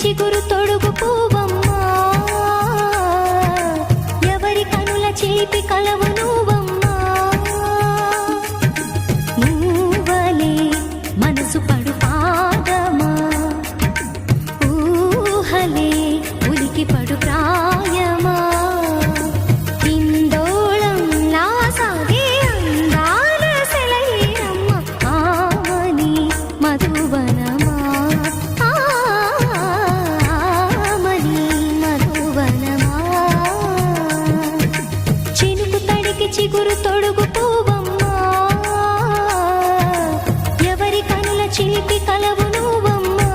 చిగురు తొడుగు పువ్వమ్మా, ఎవరి కనుల చిలిపి కలవు నువ్వమ్మా. నువ్వలే మనసు పడు పాదమా, ఊహలే ఉలికి పడు ప్రాయమా. ఇందోళంలా సాగే అందాల సెలయేరమ్మ, ఆమని మధువనమా, ఆమని మధువనమా. చినుకు తడికి చిగురు తొడుగు పువ్వమ్మా, ఎవరి కనుల చిలిపి కలవు నువ్వమ్మా.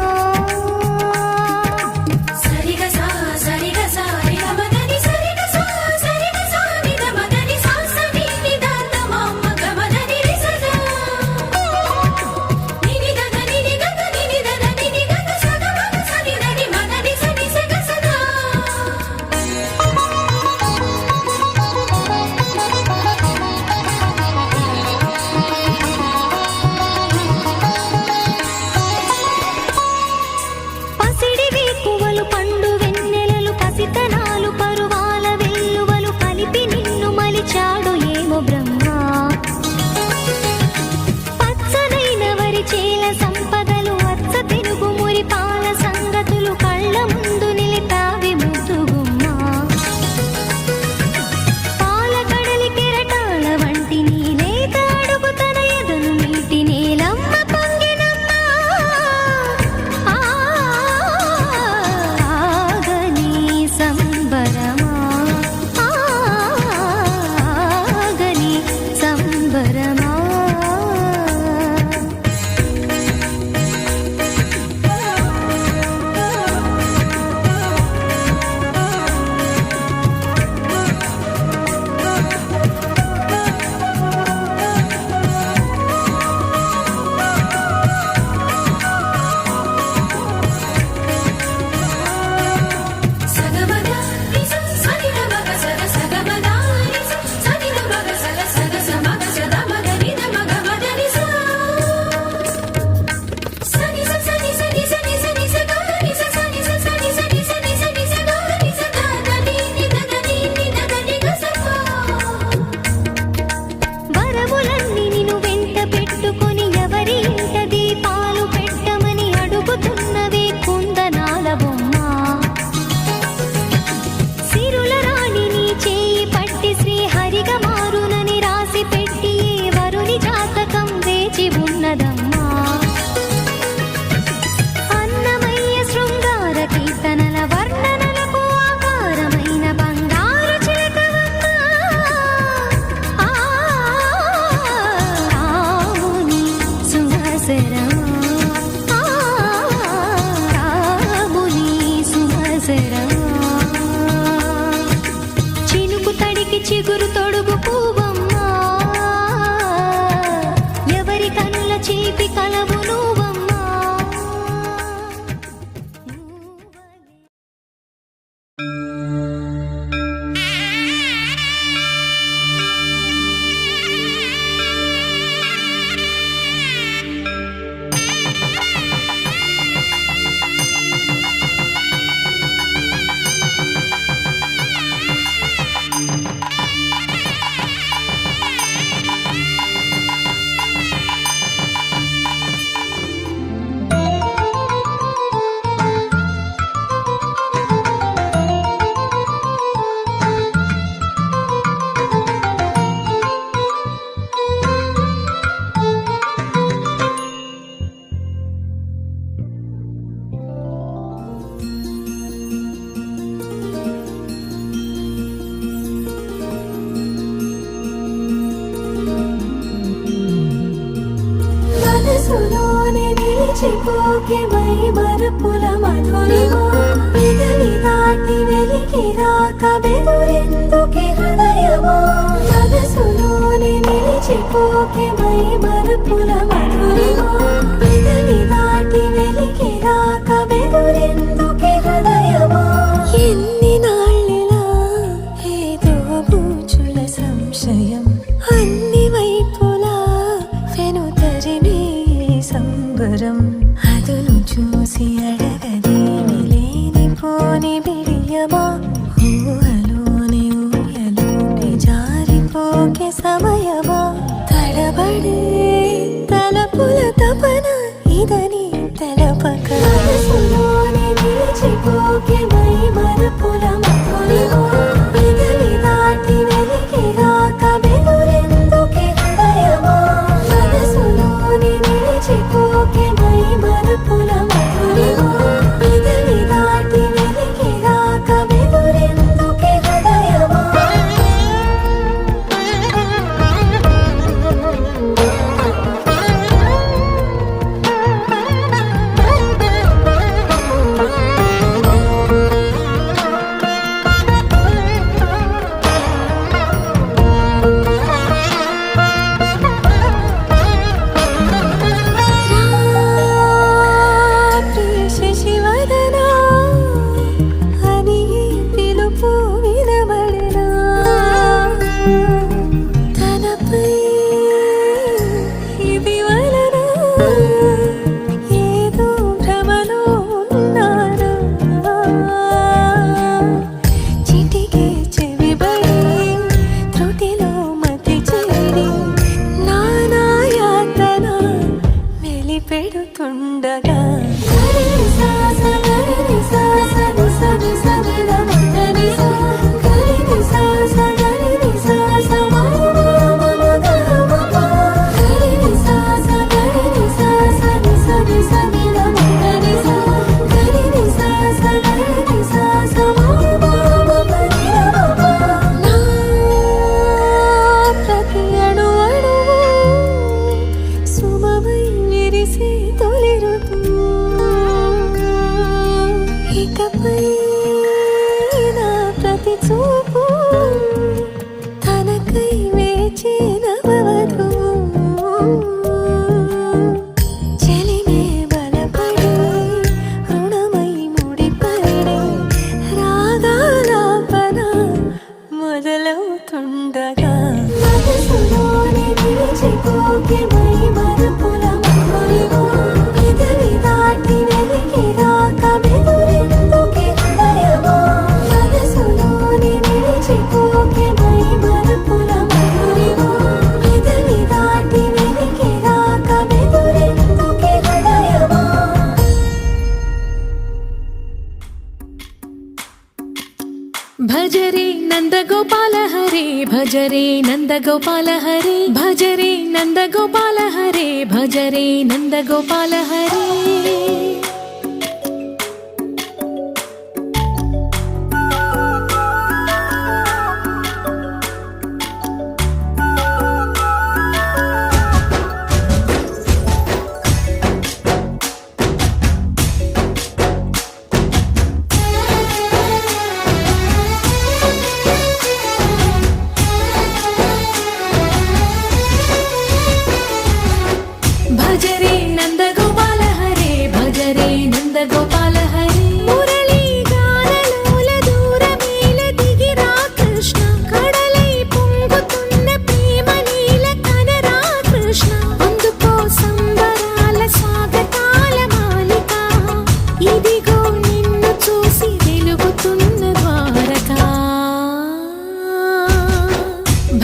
చినుకు తడికి చిగురు తొడుగు పువ్వమ్మా, ఎవరి కనుల చిలిపి కలవు నువ్వమ్మా. మరిచిపోకే మై మరపుల మధురిమా పెదవి దాటి వెలికి రాక బెదురెందుకే హృదయమా మనసులోనే నిలిచిపోకే మై మరపుల మధురిమా పెదవి దాటి వెలికి రాక బెదురెందుకే హృదయమా ఎన్ని నాళ్ళిలా ఏదో బూచుల సంశయం అన్ని వైపులా వెనుతరినే సంబరం అదును చూసి అడగదేమిలే ఆరిపోని బిడియమా ఊహలోని ఊయలోకి జారిపోకే సమయమా తడబడే తలపుల తపన ఇదని తెలపక మనసులోని నిలిచిపోకే మై మరపుల మధురిమా పెదవి దాటి వెలికి రాక బెదురెందుకే హృదయమా మనసులోని నిలిచిపోకే మై మరపుల మధురిమా పెదవి దాటి వెలికి రాక బెదురెందుకే హృదయమా పెడుతుండగా ఇకపై నా ప్రతి చూపు తనకై వేచి నవవధు చెలిమే బలపడి రుణమై ముడిపడి రాగాలాపన మొదలవుతుండగా మనసులోని నిలిచిపోకే మై మరపుల మధురిమా పెదవి దాటి వెలికి రాక బెదురెందుకే హృదయమా మనసులోని నిలిచిపోకే మై మరపుల మధురిమా పెదవి దాటి వెలికి రాక బెదురెందుకే హృదయమా భజరే నందగోపాల హరే భజరే నందగోపాల హరే భజరే నందగోపాల హరే భజరే నందగోపాల హరే భజరే నందగోపాల హరే భజరే నందగోపాల హరే మురళీ గానలోల దూరమేల దిగిరా కృష్ణ కడలై పొంగుతున్న ప్రేమ నీల కనరా కృష్ణ అందుకో సంబరాల స్వాగతాల మాలిక ఇదిగో నిన్ను చూసి వెలుగుతున్న ద్వారకా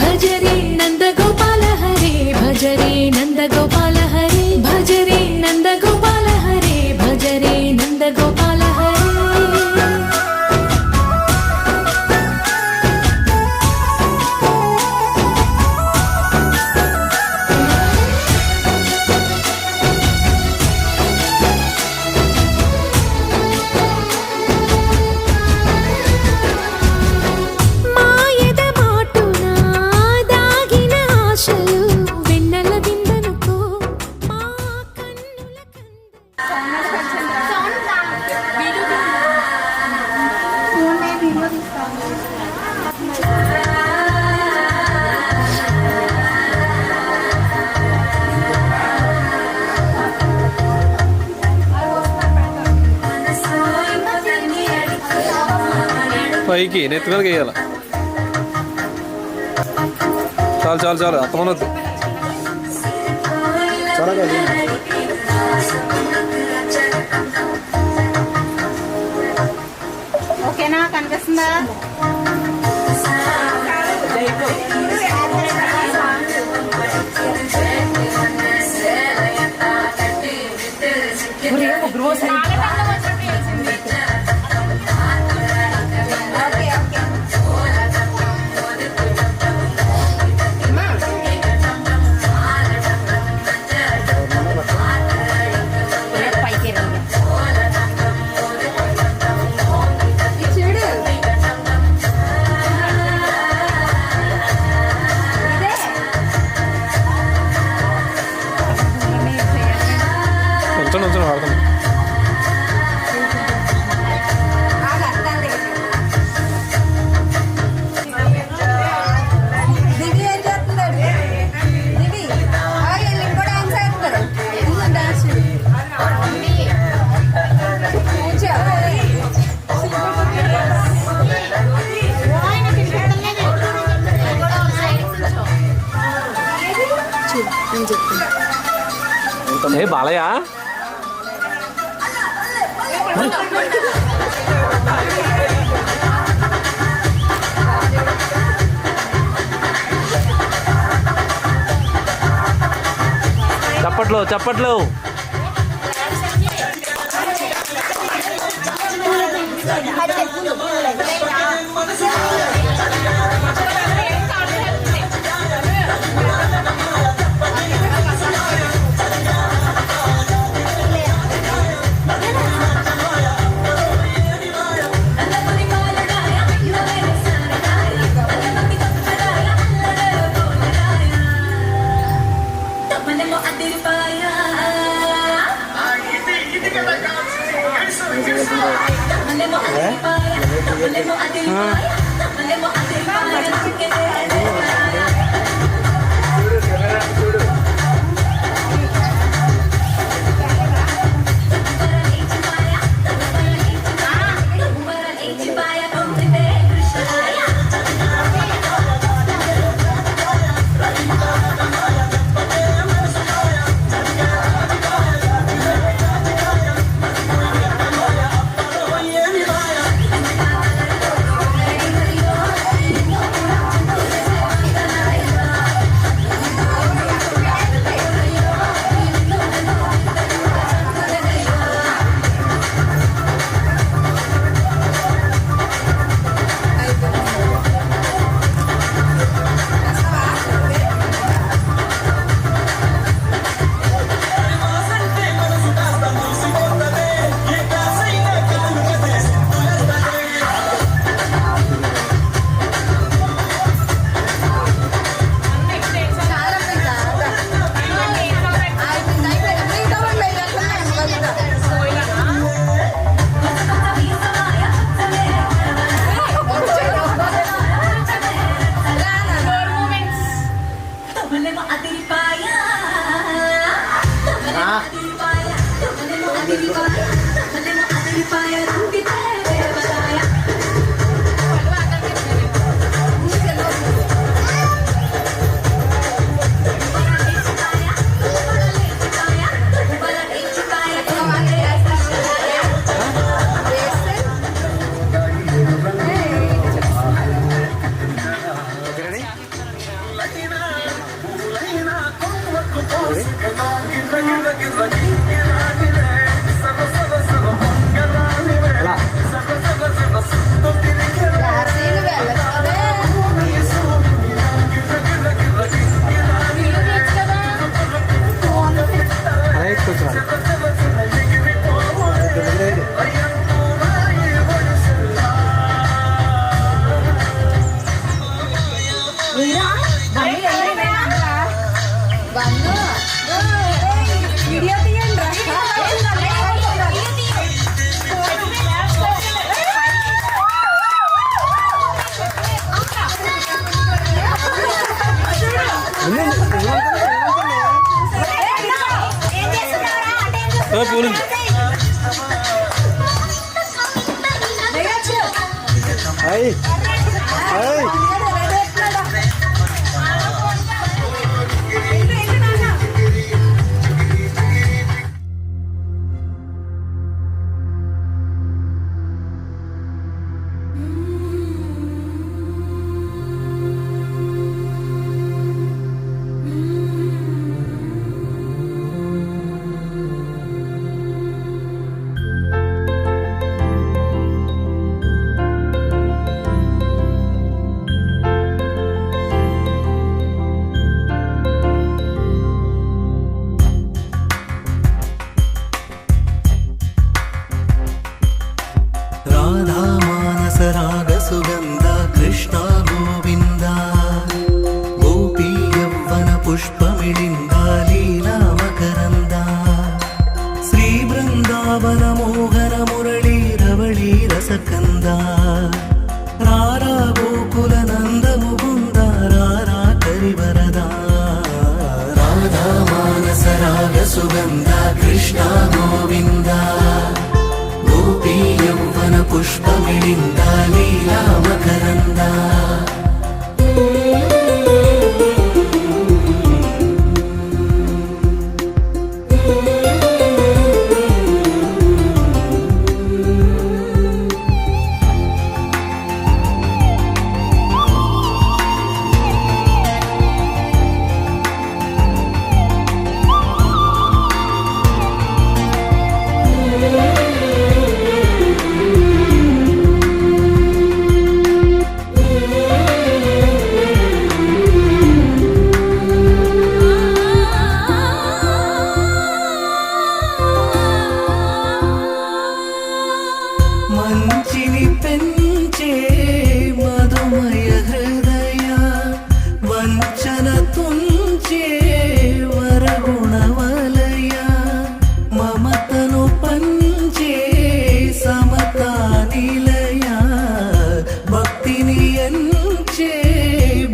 భజరే నందగోపాల హరే భజరే నందగోపాల హరే భజరే నందగోపాల హరే భజరే నందగోపాల హరే మాయద మాటున దాగిన ఆశలు వెన్నెల విందనుకో మా కన్నుల పైకి నెత్తి మీదకి వేయాల చాలు చాలు చాలు అత్తమనొద్దు వస్తుందా కొంచెం వాడుతుంది దిగి ఏం చేస్తున్నాడు దిగి ఇంకో డాన్స్ వేస్తారు ఇంకో డాన్స్ ఏ బాలయ్య చప్పట్లు చప్పట్లు వీడియో తీయండి పూలు అయ్యి అయ్యి బృందావన మోహన మురళీ రవళీ రసకంద రారా గోకుల నంద ముకుంద రారా కరివరదా రాధా మానస రాగ సుగంధ కృష్ణ గోవింద గోపీ యౌవన పుష్పమిళింద లీలా మకరంద మంచిని పెంచే మధుమయ హృదయ వంచన తుంచే వరగుణవలయ మమతను పంచే సమతా నిలయ భక్తిని ఎంచే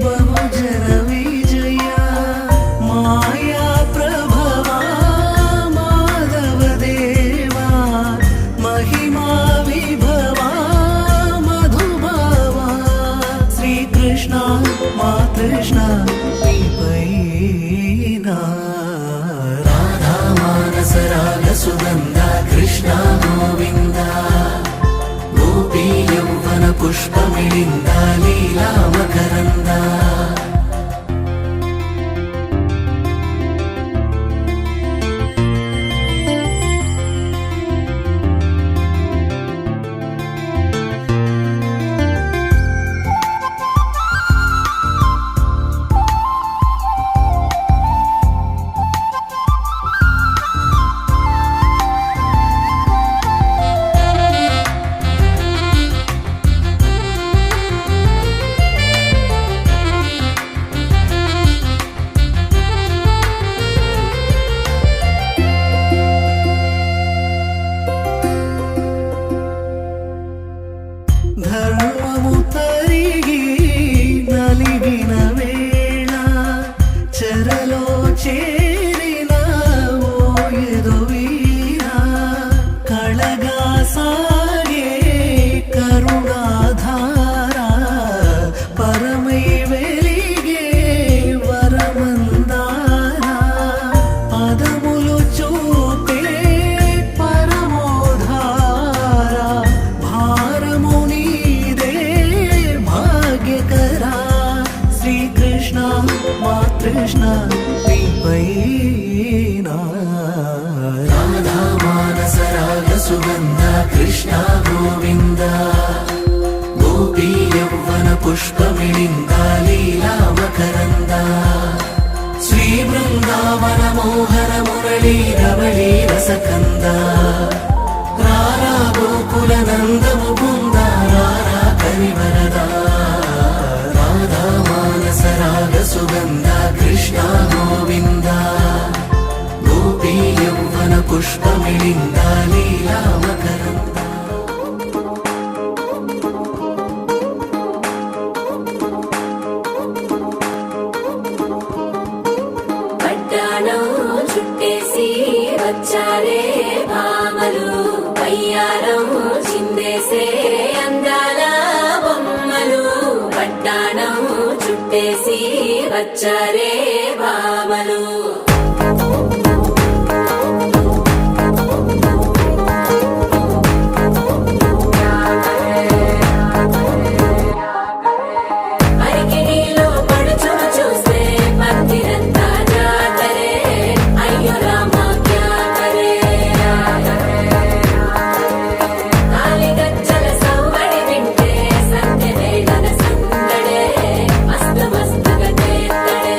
బహుజన విజయ మాయా ప్రభవా మాధవ దేవా మహిమా విభవా మధుభావా శ్రీకృష్ణ మా కృష్ణ నీపైనా రాధా మానస రాగ సుగంధ కృష్ణ గోవింద గోపీ యౌవన పుష్పమిళింద లీలా మకరంద ధర్మము తరిగి నలిగిన వేళ చెరలో చేరిన ఓయదు వీర కళగా సాగే కరుణాధార పరమై వెలిగే వరమందార పదములు చూపే పరమోధార భారము నీదే భాగ్యకరా శ్రీకృష్ణ మా కృష్ణ నీపైనా రాధా మానస రాగ సుగంధ కృష్ణ గోవింద గోపీ యౌవన పుష్పమిళింద లీలా మకరంద శ్రీ బృందావన మోహన మురళీ రవళీ రసకంద రారా గోకుల నంద ముకుంద రారా కరివరదా రాధా మానస రాగ సుగంధ కృష్ణ గోవింద గోపీ యౌవన పుష్పమిళింద లీలా మకరంద పట్టాణం చుట్టేసి వచ్చారే భామలు పయ్యారం చిందేసే అందాల బొమ్మలు పట్టాణం చుట్టేసి వచ్చారే భామలు అరికిడిలో పడుచును చూస్తే పత్తిరంతా జాతరే అయ్యో రామ క్యా కరే కాలిగజ్జల సవ్వడి వింటే సంధ్యవేళన సందడే మస్తు మస్తుగా చేస్తడే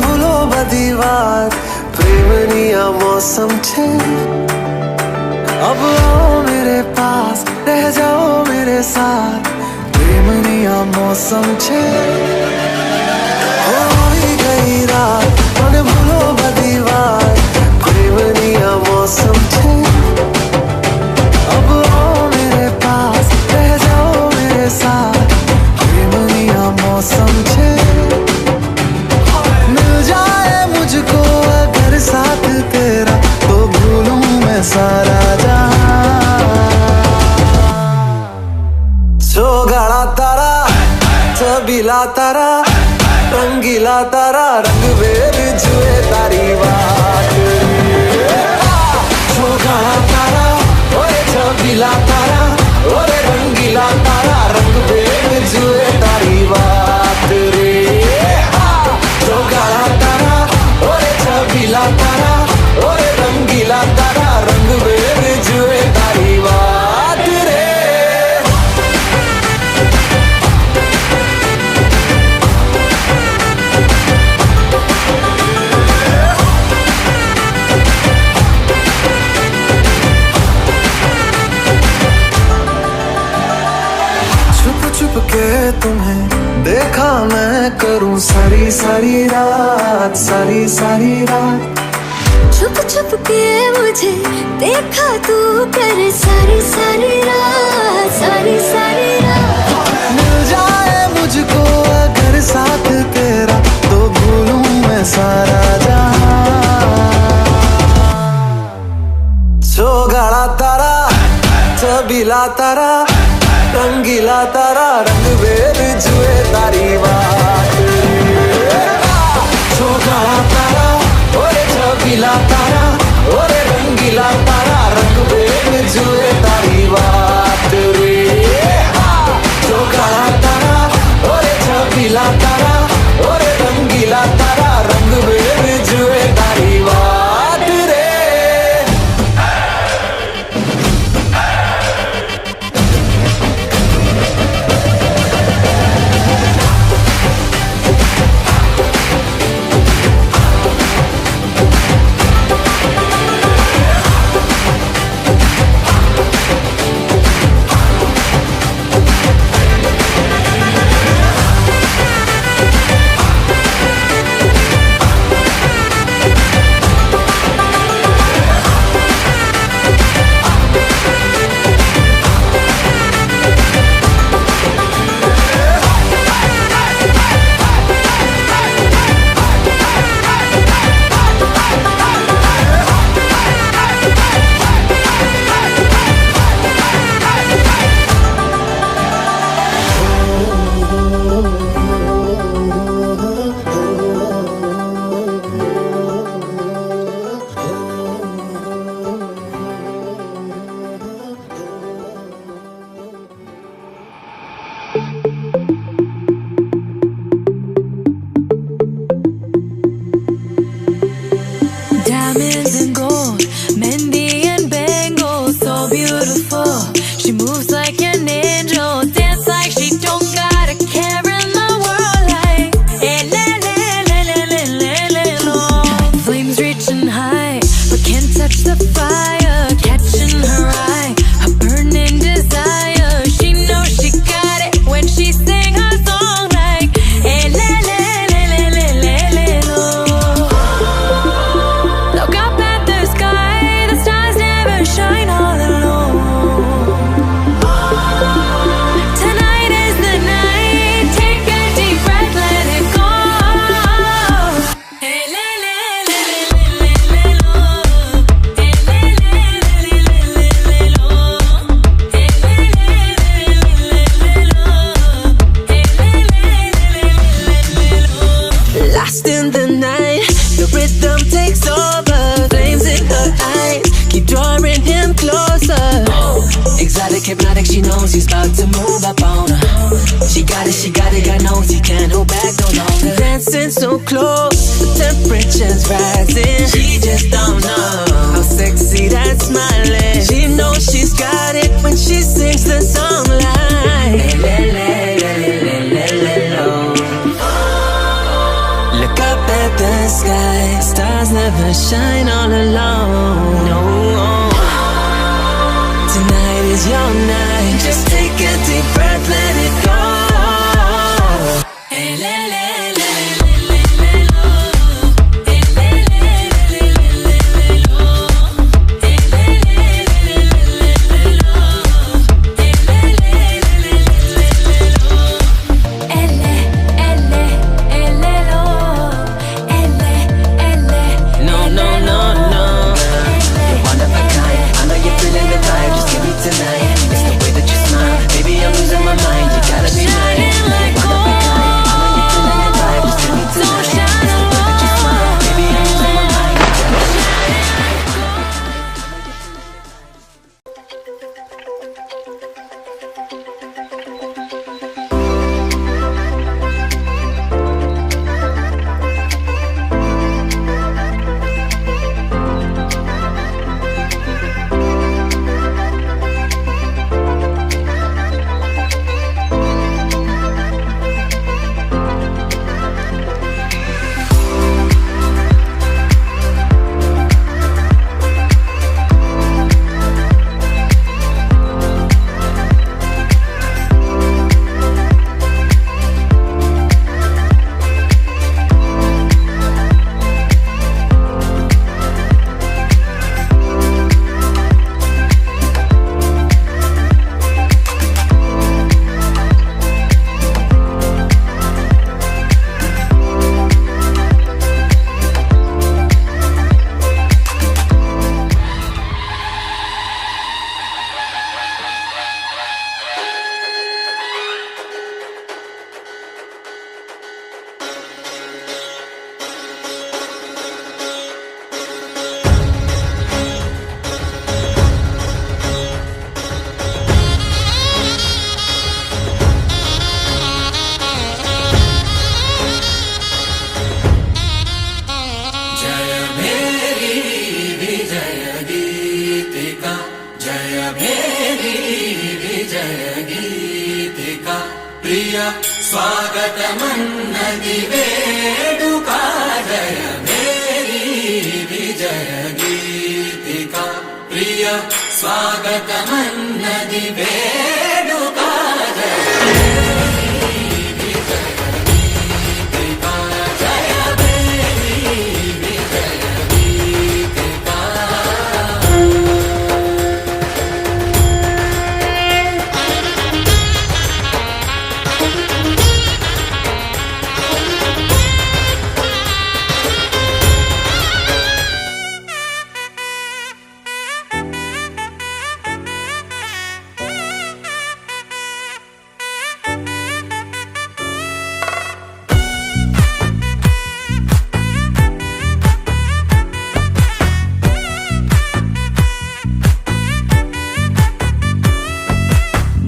ભૂલો બધી વાત પ્રેમની આ મૌસમ છે अब आओ मेरे पास रह जाओ मेरे साथ प्रेमनी आ मौसम छे होई गई रात મને ભૂલો બધી વાત પ્રેમની આ मौसम छे अब आओ मेरे पास रह जाओ मेरे साथ प्रेमनी आ मौसम छे मिल जाए मुझको अगर साथ तेरा तो भूलूं मैं सारा गाड़ा तारा छबीला तारा रंगीला तारा रंग वेर जुए तारी बात गाड़ा तारा ओरे छबीला तारा ओरे रंगीला तारा रंग वेर जुए तारी बात रे गाड़ा तारा ओरे छबीला तारा ओरे रंगीला तारा रंग वेर जुए तारी बात रे के तुम्हें देखा मैं करूं सारी सारी रात सारी सारी रात छुप छुप के मुझे देखा तू कर सारी सारी रात सारी सारी रात मिल जाए मुझको अगर साथ तेरा तो भूलूं मैं सारा जहां जो गाड़ा तारा छबीला तारा रंगीला तारा रंग वेर जुए तारी बात जो गाड़ा तारा ओरे छबीला तारा ओरे रंगीला तारा रंग वेर जुए तारी बात रे जो गाड़ा तारा ओरे छबीला तारा ओरे रंगीला तारा रंग वेर जुए तारी बात रे Diamonds and gold, Mendy and bangles, so beautiful. She moves like an angel, dance like she don't got a care in the world. Like, eh, le, le, le, le, le, le, le, lo. Flames reaching high, but can't touch the fire, catching her eye, a burning desire. She knows she got it when she sing her song. Like, eh, le, le, le, le, le, le, le, lo. Look up at the sky, the stars never shine all alone. Tonight is the night, take a deep breath, let it go. Hey, le, le, le, le, le, le, lo. Hey, le, le, le, le, le, le, lo. Hey, le, le, le, le, le, lo. Hey, le, le, le, le, le, lo. Lost in the night, the rhythm takes over. Flames in her eyes keep drawing him closer. Exotic, hypnotic, she knows he's about to move up on her. She got it, God knows he can't hold back no longer. Dancing so close, the temperature's rising. She just don't know how sexy that smile is. She knows she's got it when she sings the song like le, le, le, le, le, le, lo. Look up at the stars never shine all alone. No. Tonight is your night. Just take a deep breath, let it go. Hey, le, le, le, le, le, le, lo. Hey, le, le, le, le, le, le, lo. Hey, le, le, le, le, le, lo. Hey, le, le, le, le, le, lo. Elle, lo. Elle. No, no, no, no. You're one of a kind. I know you're feeling the vibe. Just give me tonight. It's the way that you smile. Baby, I'm losing my mind. You gotta be mine. Shining like One of a kind. I know you're feeling the vibe. Just give me tonight. It's the way that you smile. Baby, I'm losing my mind. You gotta be mine.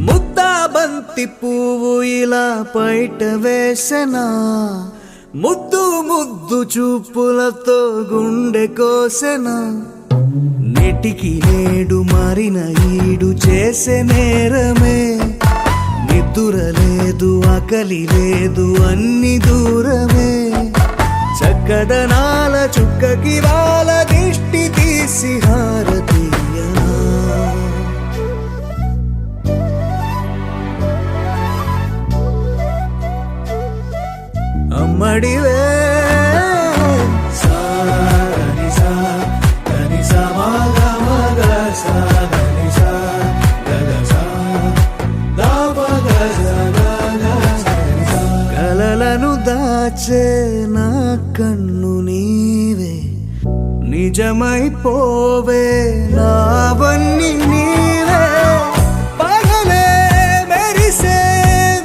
ముద్దాబంతి పువ్వు ఇలా బయట వేసెనా ముద్దు ముద్దు చూపులతో గుండె కోసెనా నెటికి నేడు మారిన ఈడు చేసే నేరమే నిద్ర లేదు ఆకలి లేదు అన్ని దూరమే చక్కదనాల చుక్కకి వాళ్ళ దిష్టి తీసి హారతీయనా అమ్మడివే కలలను దాచే నా కన్ను నీవే నిజమైపోవే నావన్నీ నీవే పగలే మెరిసే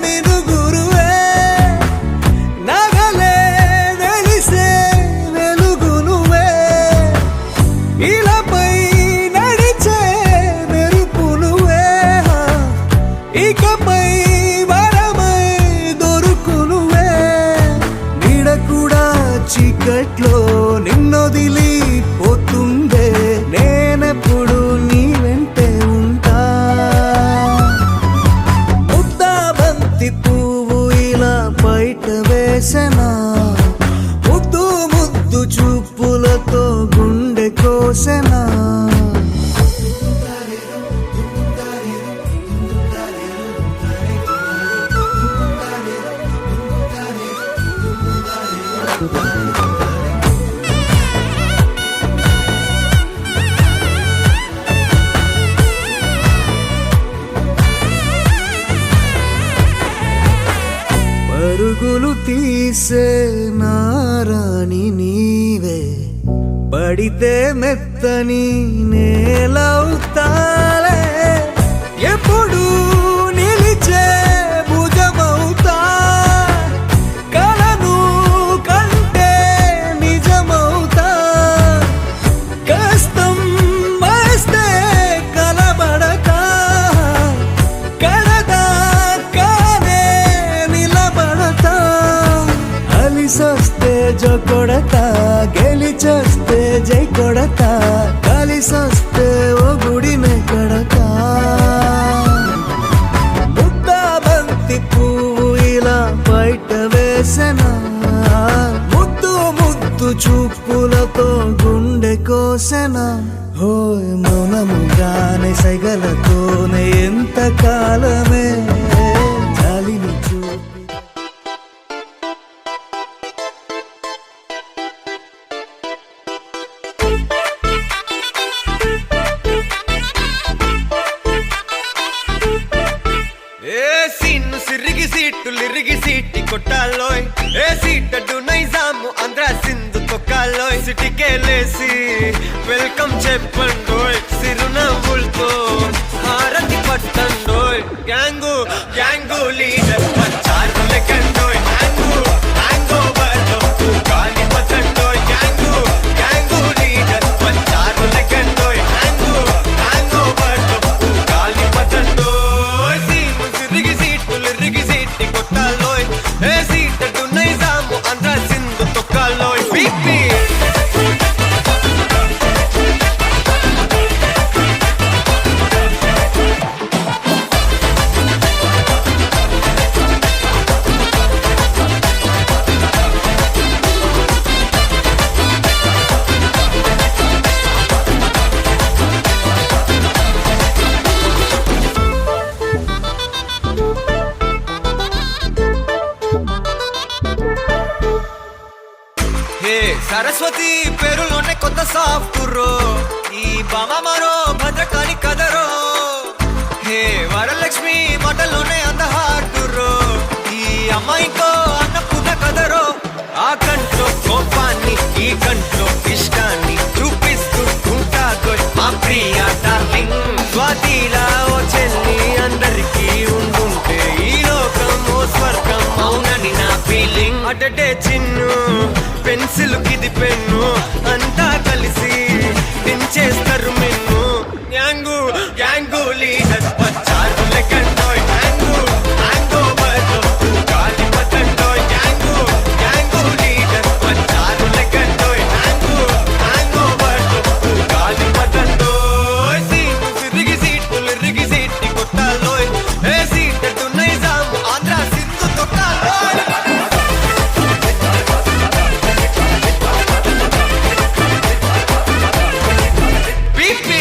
మినుగురువే నగలే వెలిసే వెలుగునువే ఇలాపై నడిచే మెరుపునువే ఇకపై వరమై దొరుకునువే నీడ కూడా చీకట్లో నిన్నొదిలి పోతుందే నేనెప్పుడు నీ వెంటే ఉంటా ముద్దాబంతి పువ్వు ఇలా బయట వేసెనా ముద్దు ముద్దు చూపులతో మురిసే నారాణి నీవే పడితే మెత్తని నేలవుతాలే ఎప్పుడు నిలిచే భుజమవుతా కలను కంటే నిజమవుతా కష్టం వస్తే కలబడక కడదాకానే నిలబడతా అలిసొస్తే జో కొడతా గెలిచొస్తే జై కొడతా కలిసొస్తే ఓ గుడినే కడతా ముద్దా బంతి పువ్వు ఇలా బయట వేసెనా ముద్దు ముద్దు చూపులతో గుండె కోసెనా హోయ్ మౌనముగానే సైగలతోనే ఎంత కాలమే జాలిని చూపి సిరిగి సీటులిరిగి సీటి కొట్టాలోయ్ ఏ సీటడు నైజాము ఆంధ్ర సింధు తొక్కాలోయ్ సిటీకేలేసి వెల్కమ్ చెప్పండోయ్ సిరునవ్వులతో హారతి పట్టండోయ్ గ్యాంగు గ్యాంగు లీడర్ పంచారు లెక్కండోయ్ హ్యాంగు హ్యాంగ్ ఓవర్లో గాలి పట్టండోయ్ గ్యాంగు గ్యాంగు లీడర్ పంచారు లెక్కండోయ్ హ్యాంగు హ్యాంగ్ ఓవర్లో గాలి పట్టండోయ్ సీము సిరిగి సీటులిరిగి సీటి కొట్టాలోయ్ ఏ సీటడు నైజాము ఆంధ్ర సింధు తొక్కాలోయ్ పీపీ హే సరస్వతి పేరులోనే కొత్త సాఫ్టురో ఈ బామ మరో భద్రకాళి కదరో హే వరలక్ష్మి మాటలోనే అందహాటురో ఈ అమ్మాయికో అన్నపూర్ణ కదరో ఆ కంట్లో కోపాన్ని ఈ కంట్లో ఇష్టాన్ని చూపిస్తూ ఉంటాదో మా ప్రియ డార్లింగ్ స్వాతిలా ఓ చెల్లి అందరికీ ఉండుంటే ఈ లోకం ఓ స్వర్గం అవునని నా ఫీలింగ్ అటటే చిన్ను పెన్సిల్ కిది పెన్ను అంతా కలిసి దించేస్తారు మెన్ను గ్యాంగు గ్యాంగు లీడర్ వచ్చారు లెక్కండోయ్ హ్యాంగు హ్యాంగ్ ఓవర్లో గాలి పట్టండోయ్ గ్యాంగు గ్యాంగు లీడర్ వచ్చారు లెక్కండోయ్ హ్యాంగు హ్యాంగ్ ఓవర్లో గాలి పట్టండోయ్ సీటు సిరిగి సీటులిరిగి సీటి కొట్టాలోయ్ ఏ సీటడు నైజాము ఆంధ్ర సింధు తొక్కాలోయ్ పీపీ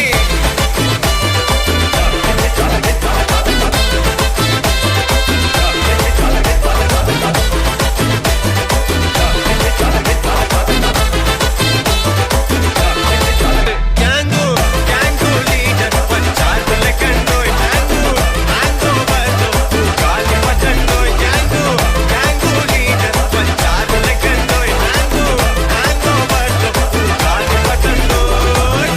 గ్యాంగు గ్యాంగు లీడర్ పంచారు లెక్కండోయ్ హ్యాంగు హ్యాంగ్ ఓవర్లో గాలి పట్టండోయ్ గ్యాంగు గ్యాంగు లీడర్ పంచారు లెక్కండోయ్ హ్యాంగు హ్యాంగ్ ఓవర్లో గాలి పట్టండోయ్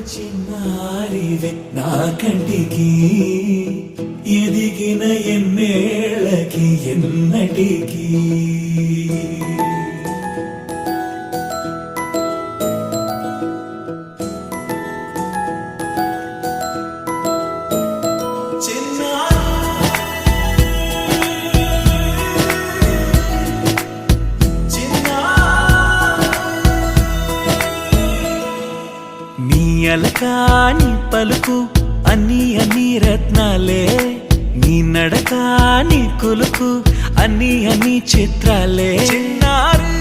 చిన్నారివే నా కంటికి ఎదిగిన ఎన్నేళ్ళకి ఎన్నటికి నీ అలకా నీ పలుకు అన్ని అన్ని రత్నాలే నీ నడక నీ కులుకు అన్ని అన్ని చిత్రాలే చిన్నారు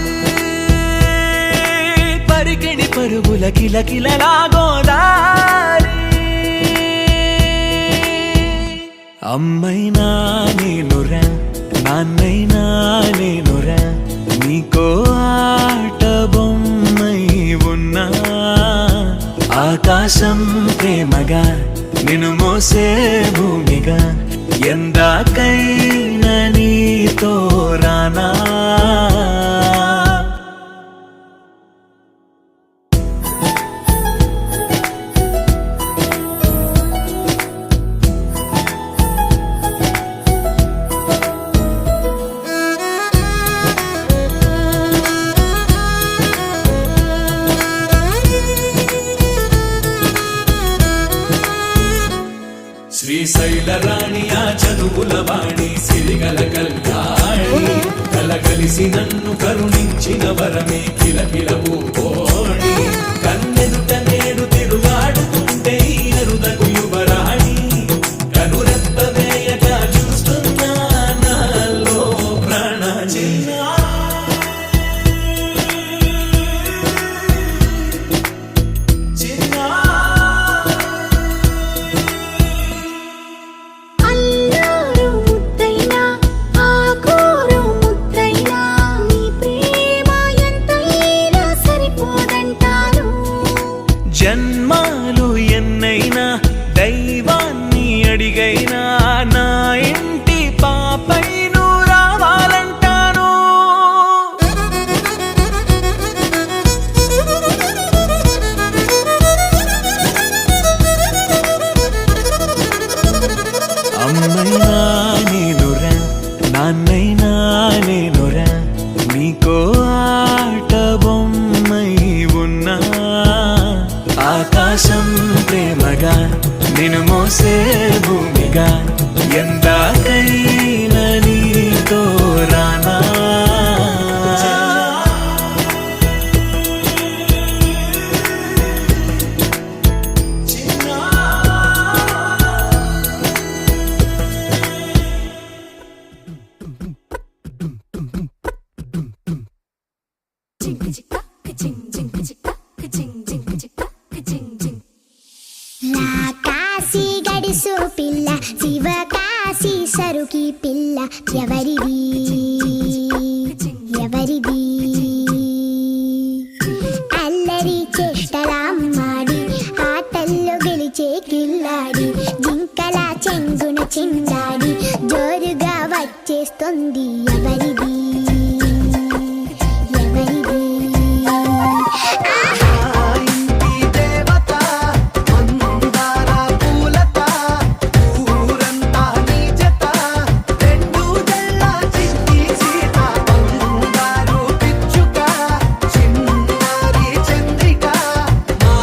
పరికిణి పరుగుల కిలకిలలా గోదారి అమ్మైనా నేనురా నాన్నైనా నేనురా నీకో ఆట బొమ్మై ఉన్నా ఆకాశం ప్రేమగా నిన్ను మోసే భూమిగా ఎందాకైనా నీతో రానా శ్రీశైల రాణి ఆ చదువుల వాణి సిరిగల కళ్యాణి కలగలిసి నన్ను కరుణించిన వరమే కిలకిల పూకోణి కన్నెదుట నేడు తిరుగాడుతుంటే ఎరుదకు యువరాణి కనురెప్ప వేయగా చూస్తున్నా నాలో ప్రాణ చిన్నా అల్లారు ముద్దైనా ఆకూరు ముద్దైనా నీ ప్రేమ ఎంతైనా సరిపోదంటాను జన్మాలు ఎన్నైనా దైవాన్ని అడిగైనా నా ఇంటి పాపై నువ్వు రావాలంటాను అమ్మైనా నేనురా నాన్నైనా నేనురా నీకో ఆట బొమ్మై ఉన్నా ఆకాశం ప్రేమగా నిన్ను మోసే భూమిగా ఎందాకైనా నీతో రానా కాశీ గడిసు పిల్ల శివ కాశీ సరుకి పిల్ల ఎవరిది ఎవరిది అల్లరి చేష్టలామ్మాడి ఆటల్లో గెలిచే కిల్లాడి జింకల చెంగున చిందాడి జోరుగా వచ్చేస్తుంది ఎవరిది ఎవరిది ఇంటి దేవత మందార పూలత ఊరంతా నీ జత రెండు జల్ల చిట్టి సీత బంగారు పిచ్చుక చిన్నారి చంద్రిక మా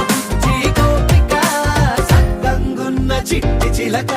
బుజ్జి గోపిక సక్కంగున్న చిట్టి చిలక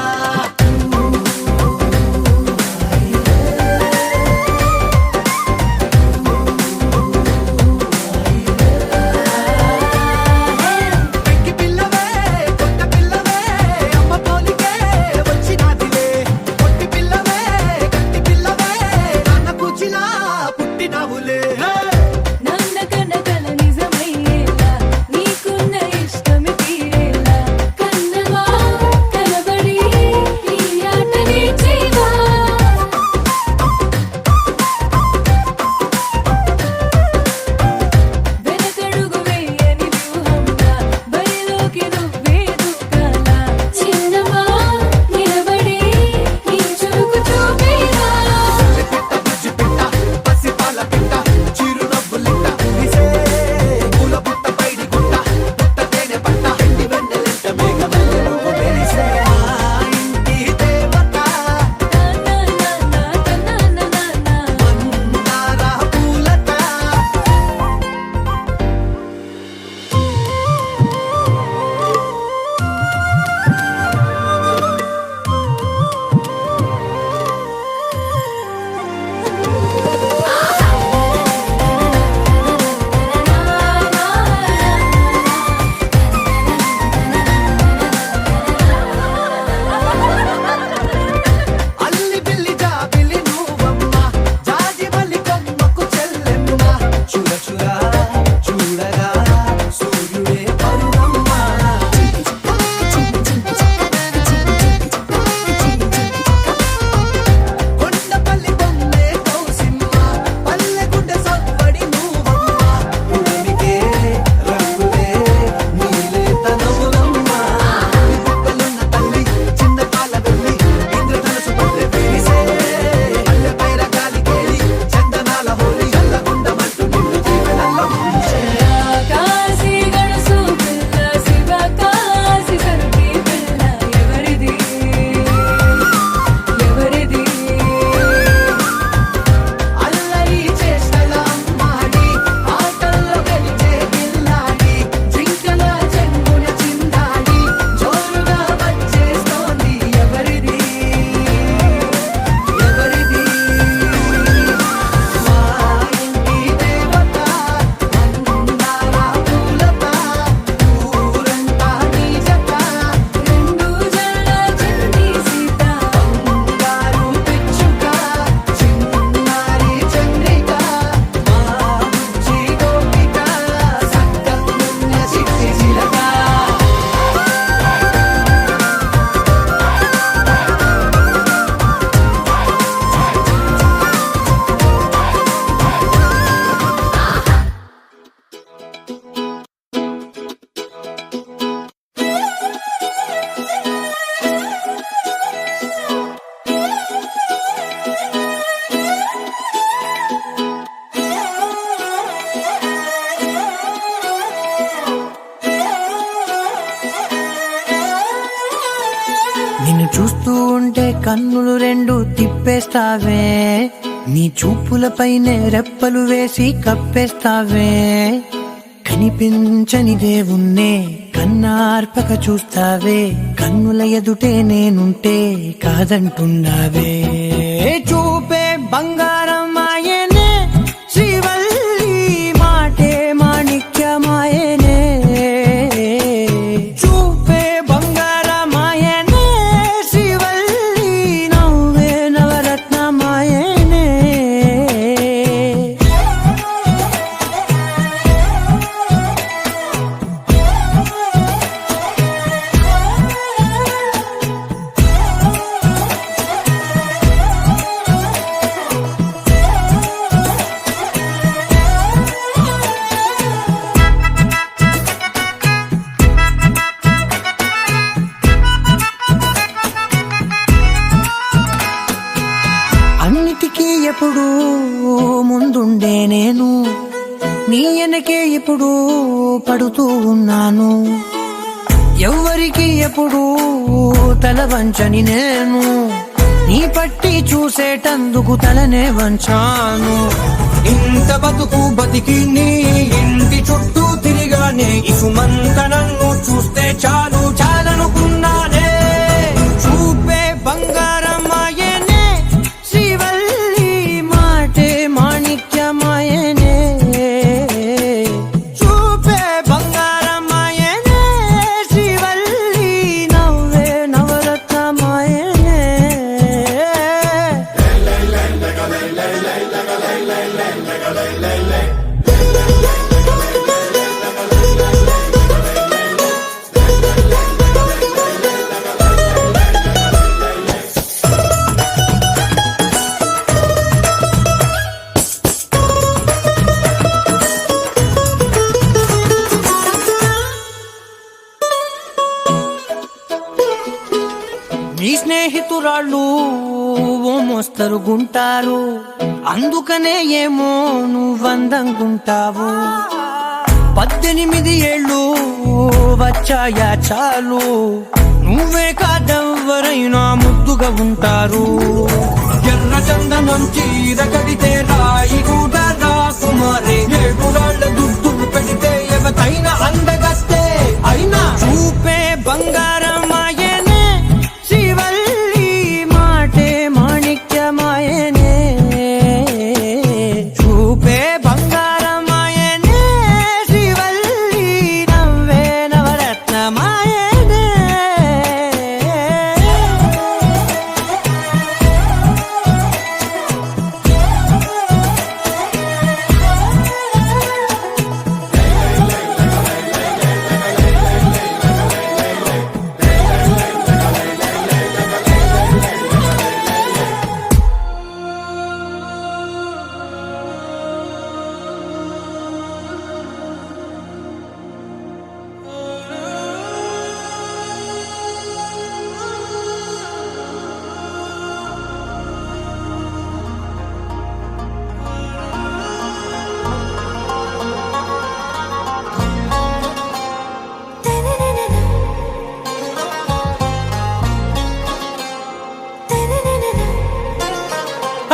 కన్నులు రెండు తిప్పేస్తావే, నీ చూపులపైనే రెప్పలు వేసి కప్పేస్తావే, కనిపించని దేవుణ్ణే కన్నార్పక చూస్తావే, కన్నుల ఎదుటే నేనుంటే కాదంటున్నావే. చూపే బంగారం ఆయనే, శ్రీవల్లి మాటే మాణిక్యమాయనే. చూపే బంగారం ఆయనే, శ్రీవల్లి నవ్వే నవరత్నమాయనే. అన్నిటికీ ఎప్పుడు ముందుండే నేను, నీ వెనకే ఎప్పుడు పడుతూ ఉన్నాను. ఎవ్వరికి ఎప్పుడు తల వంచని నేను, నీ పట్టి చూసేటందుకు తలనే వంచాను. ఇంత బతుకు బతికి నీ ఇంటి చుట్టూ తిరిగానే, ఇసుమంత నన్ను చూస్తే చాలు చాలనుకున్నానే. చూపే బంగారం ఆయనే, శ్రీవల్లి మాటే మాణిక్యమాయనే. చూపే బంగారం ఆయనే, శ్రీవల్లి నవ్వే నవరత్నమాయనే. నీ స్నేహితురాళ్ళు ఓ మోస్తరు గుంటారు, అందుకనే ఏమో నువ్వందంగుంటావు. 18 ఏళ్ళు వచ్చాయా చాలు, నువ్వే కాదెవ్వరైనా ముద్దుగా ఉంటారు. ఎర్ర చందనం చీర కడితే రాయి కూడా రాకుమారే, 7 రాళ్ల దుద్దులు పెడితే ఎవతైనా అందగస్తే అయినా. చూపే బంగారం ఆయనే, శ్రీవల్లి మాటే మాణిక్యమాయనే. చూపే బంగారం ఆయనే, శ్రీవల్లి నవ్వే నవరత్నమాయనే.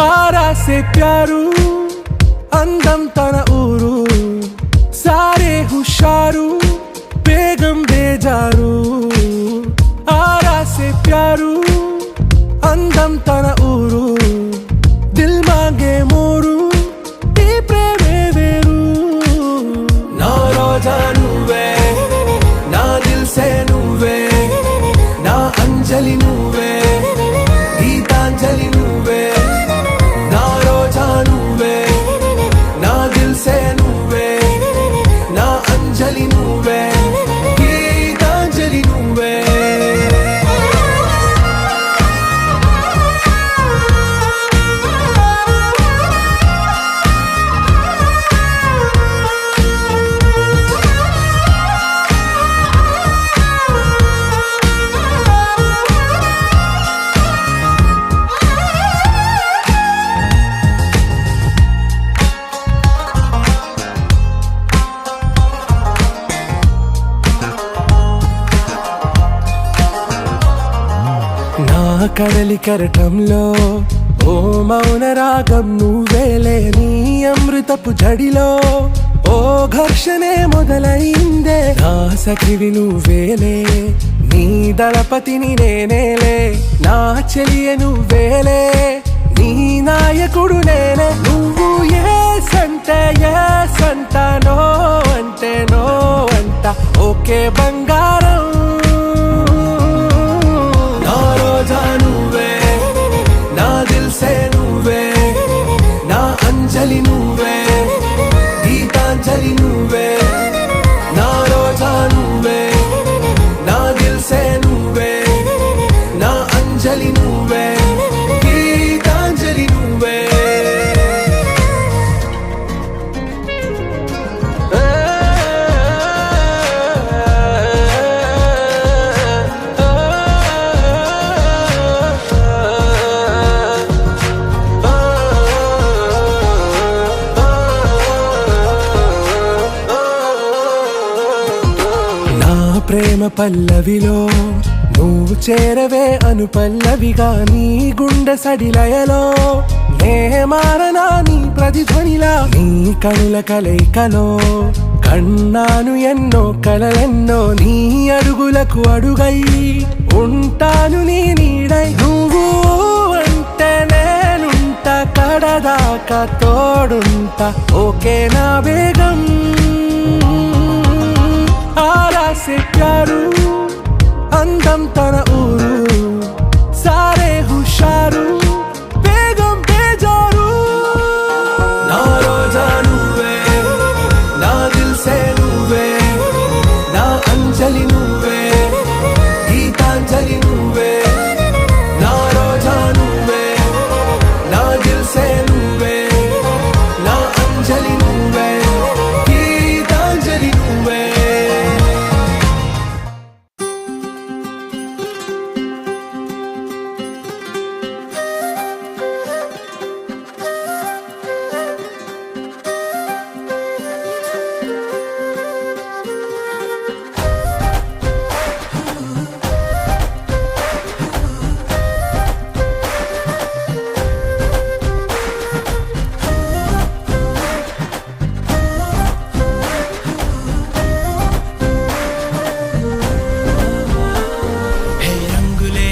आरा से प्यारू అందం తన ఊరు, సారే హుషారు బేగం బేజారు. ఆరా సే ప్యారు అందం తన ఊరు, దిల్ మాంగే మోరు ఈ ప్రేమే వేరు. నా రోజా నువ్వే, నా దిల్ సే నువ్వే, నా అంజలి నువ్వే, గీతాంజలి నువ్వే. నా రోజా నువ్వే, నా దిల్ సే నువ్వే, నా అంజలి నువ్వే, గీతాంజలి నువ్వే. కడలి కెరటంలో ఓ మౌన రాగం నువ్వేలే నీ అమృతపు జడిలో ఓ ఘర్షణే మొదలైందే నా సఖివి నువ్వేలే నీ దళపతిని నేనేలే నా చెలియ నువ్వేలే నీ నాయకుడు నేనే నువ్వు ఏ సంట నో అంటే నో అంట ఓకే బంగారం నా రోజా నువ్వే నా దిల్సే నువ్వే నా అంజలి నువ్వే గీతాంజలి నువ్వే నా రోజా నువ్వే నా దిల్సే నువ్వే నా అంజలి నువ్వే గీతాంజలి నువ్వే నా ప్రేమ పల్లవిలో నువ్వు చేరవే అను పల్లవిగా నీ గుండె సడిలయలో నే మారనా నీ ప్రతిధ్వనిలా నీ కనుల కలయికలో కన్నాను ఎన్నో కలలెన్నో నీ అడుగులకు అడుగై ఉంటాను నీ నీడై నువ్వు అంటే నేనుంట కడదాకా తోడుంటా ఓకే నా బేగం आरा से प्यारू అందం తన ఊరు సారే హుషారు బేగం బేజారు నా రోజా నువ్వే నా దిల్సే నువ్వే నా అంజలి నువ్వే గీతాంజలి నువ్వే నా రోజా నువ్వే నా దిల్సే నువ్వే నా అంజలి నువ్వే గీతాంజలి నువ్వే హే రంగులే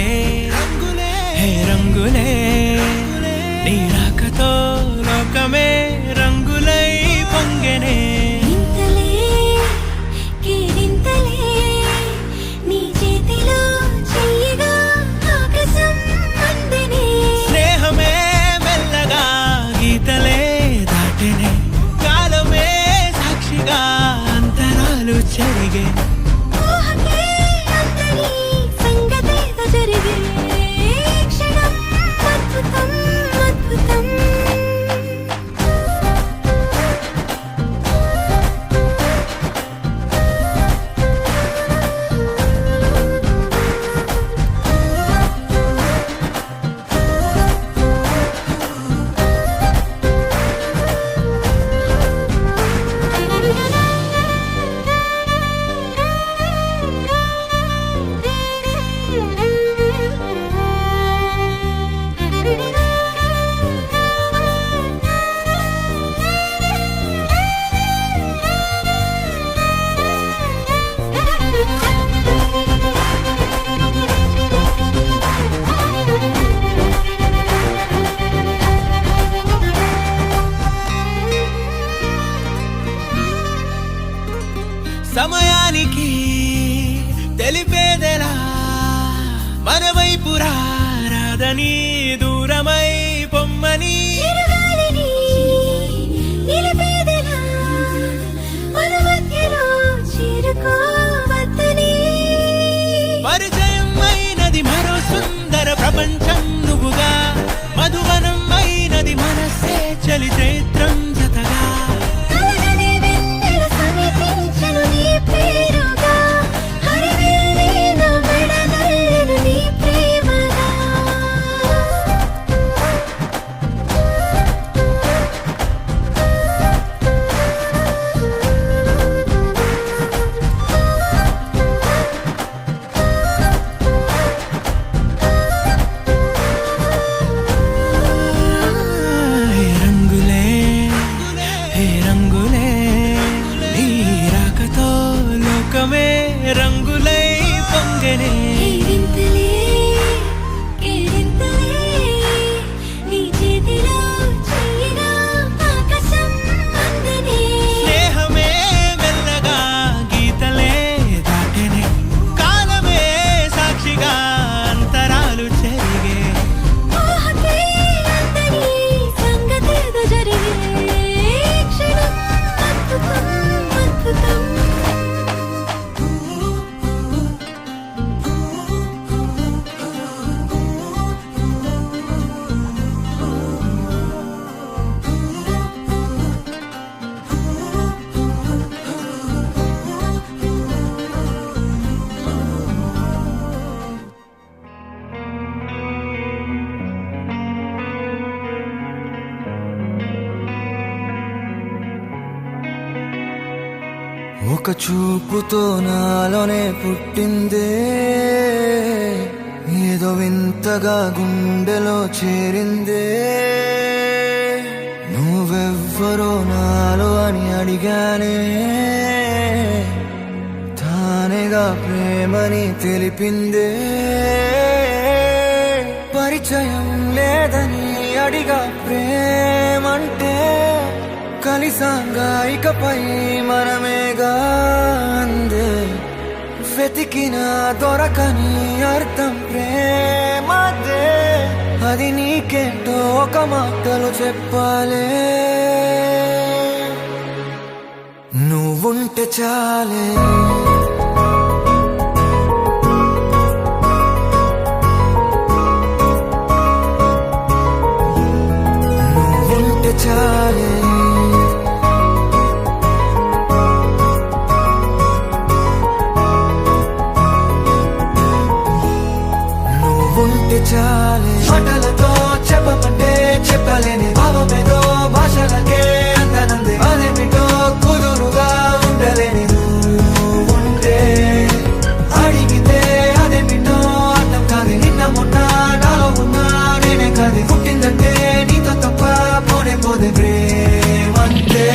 హే రంగులే నీ రాకతో లోకమే రంగులై పొంగెనే ఇంతలే కేరింతలే నీ చేతిలో చెయ్యగా ఆకాశం అందనే స్నేహమే మెల్లగా గీతలే దాటెనే కాలమే సాక్షిగా అంతరాలు చెరిగే ఊహకే అంతని సంగతేదో జరిగే క్షణం అద్భుతం అద్భుతం ఒక్క చూపుతో నాలోనే పుట్టిందే ఏదో వింతగా గుండెలో చేరిందే నువ్వెవ్వరో నాలో అని అడిగానే తానేగా ప్రేమని తెలిపిందే పరిచయం లేదని అడిగా ప్రేమంటే కలిసాంగా ఇకపై మనమేగా అందే వెతికిన దొరకని అర్థం ప్రేమదే అది నీకేంటో ఒక మాటలు చెప్పాలే నువ్వుంటే చాలే నువ్వుంటే చాలే నువ్వుంటే చాలే మాటలతో చెప్పమంటే చెప్పలేని భావమేదో భాషలకే అందనంది అదేమిటో కుదురుగా ఉండలేని నువ్వుంటే అడిగితే అదేమిటో అర్థం కాదు నిన్న మొన్న నాలో ఉన్నా నేనే కాదు పుట్టిందంటే నీతో తప్ప పోనే పోదే ప్రేమంతే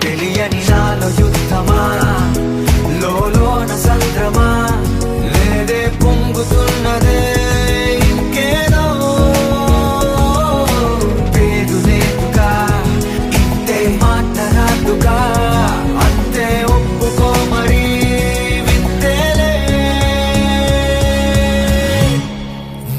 తెలియని నాలో యుద్ధమా లోన సంద్రమా లేదే పొంగుతున్నదే ఇంకేదో పేరు లేదుగా ఇంతే మాట్లాడుగా అంతే ఒప్పుకో మరి వింతేలే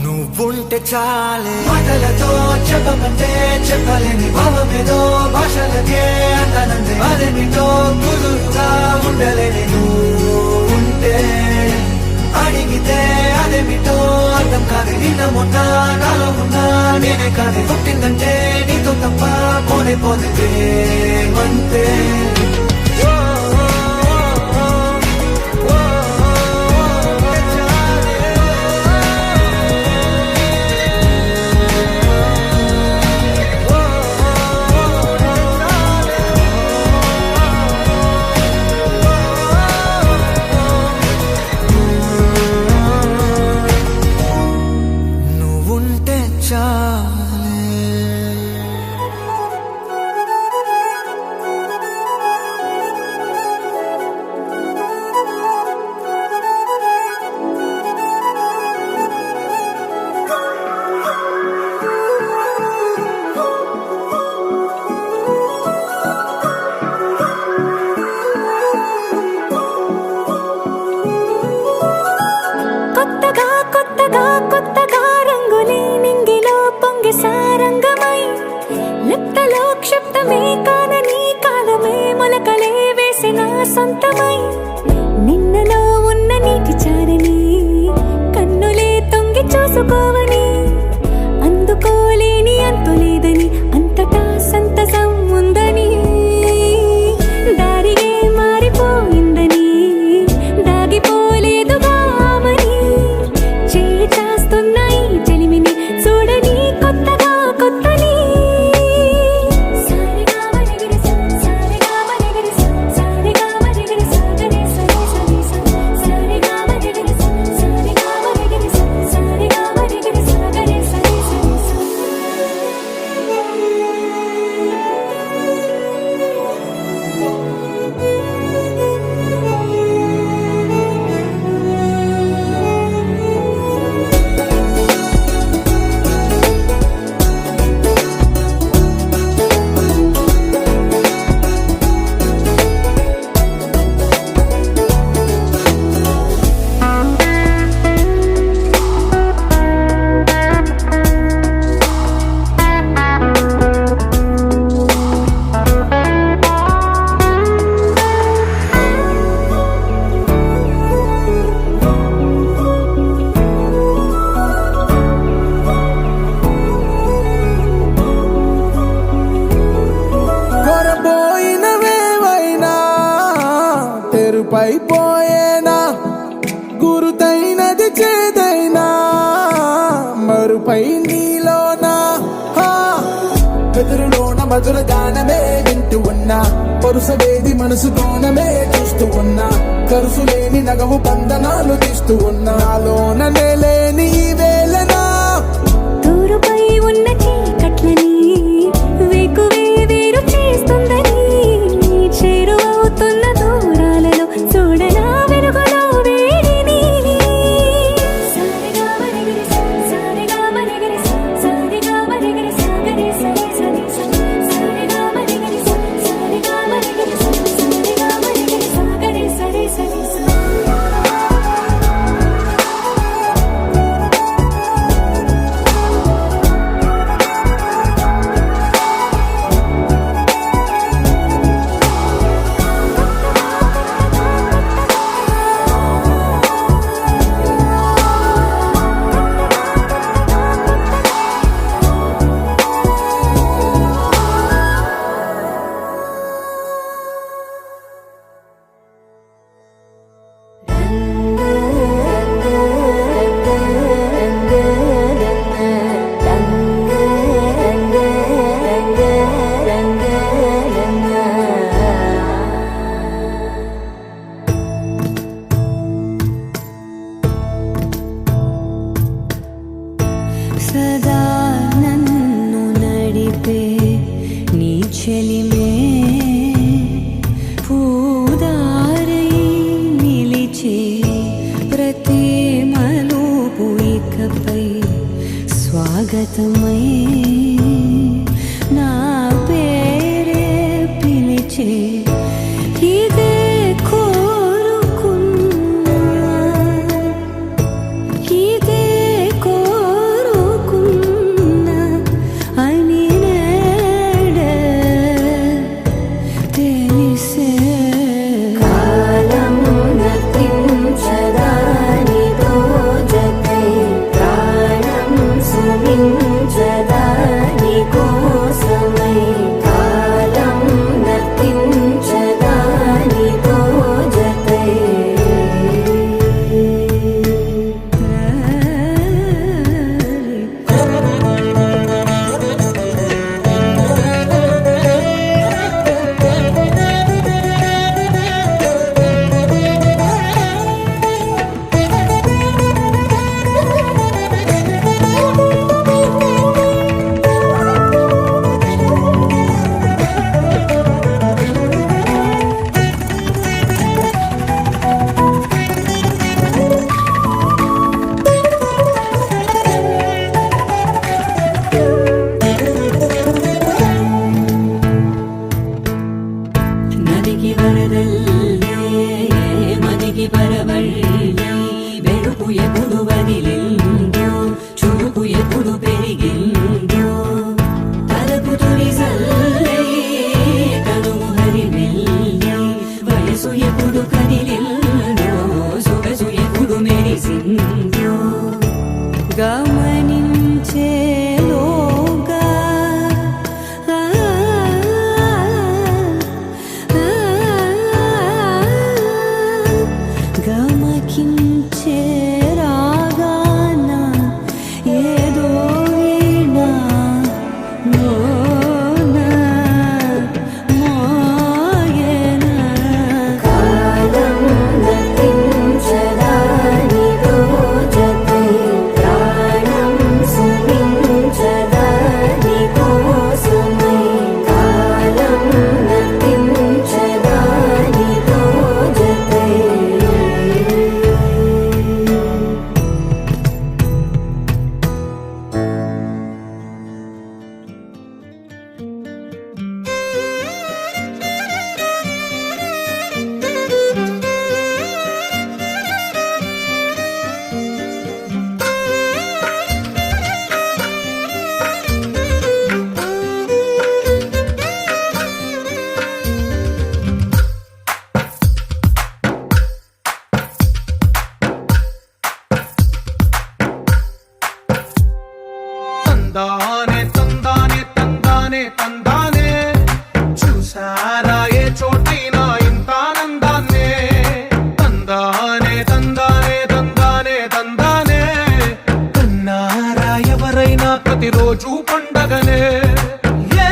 నువ్వుంటే చాలే మాటలతో చెప్పమంటే చెప్పలేని భావమేదో భాషలకే అందనందే అదేమిటో కుదురుగా ఉండలేని నువ్వుంటే అడిగితే అదేమిటో అర్థం కాదు నిన్న మొన్న నాలో ఉన్నా నేనే కాదు పుట్టిందంటే నీతో తప్ప పోనే పోతే ప్రేమంతే మధుర గానమే వింటూ ఉన్నా పరుసవేది మనసు కోణమే చూస్తూ ఉన్నా కరుసులేని నగవు బంధనాలు తీస్తూ ఉన్నా లోన లేని ఈ వేళనా తూరుపై ఉన్న చీకట్లని వేకువే వేరు చేస్తుందని చేరువవుతున్న దూరాలలో చూడనా వెలుగులో వేడిని సారిగా మరిగిరి సారిగా మరిగిరి సారిగా మరిగిరి సాగరి సరి సరి సారిగా మరిగిరి సారిగా మరిగిరి సారిగా మరిగిరి సాగరి సరి సరి సదా నన్ను నడిపే నీ చెలిమే పూదారై నిలిచే ప్రతి మలుపు ఇకపై స్వాగతమై నా పేరే పిలిచే ఇదే కోరుకున్నా ఇదే కోరుకున్నా అని నేడే తెలిసే కాలం నతించదానితో జతై ప్రాణం సుమించదాని కోసమై కాలం నతించదానితో జతై నదికి వరదల్లే మదికి పరవళ్ళే వెలుపు ఎప్పుడు వదిలిందో చూపు ఎప్పుడు పెరిగిందో తలపు తొలి సల్లే కనుము హరిమెల్లే వయసు ఎప్పుడు కదిలిందో సొగసు ఎప్పుడు మెరిసిందో గమనించేలోగా గమకించే రాగాన ఏదో వీణా మోనా మోయనా కాలం నతించదానితో జతై ప్రాణం సుమించదాని కోసమై కాలం నతించదానితో జతై తందానే తందానే తందానే తందానే చూసారా ఏ చోటైనా ఇంత ఆనందాన్నే తందానే తందానే తందానే తందానే కన్నారా ఎవరైనా ప్రతిరోజు పండగనే ఏ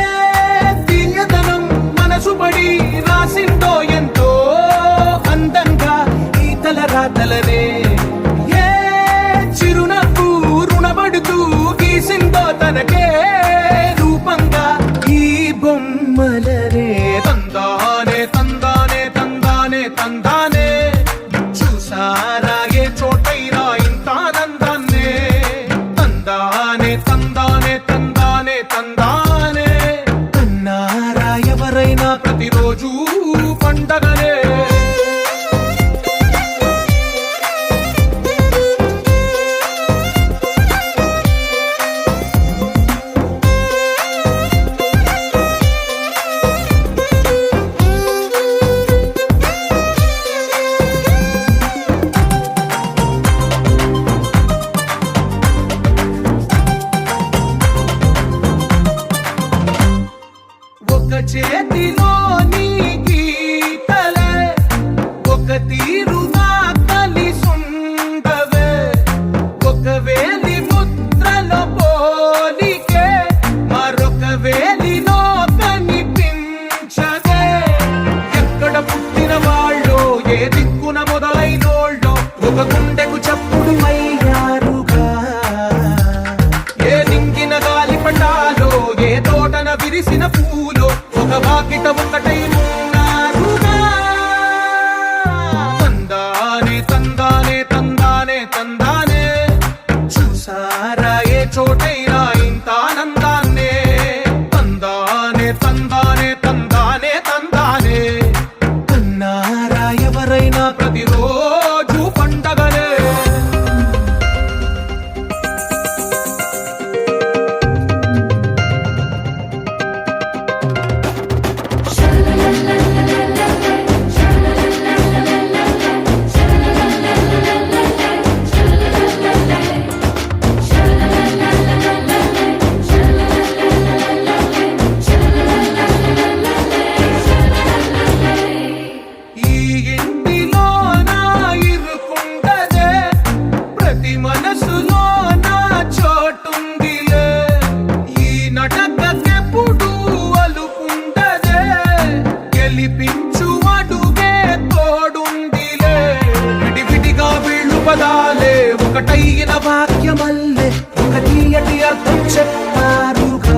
వేద వాక్యమల్లే ఒక తీయటి అర్థం చెప్పారుగా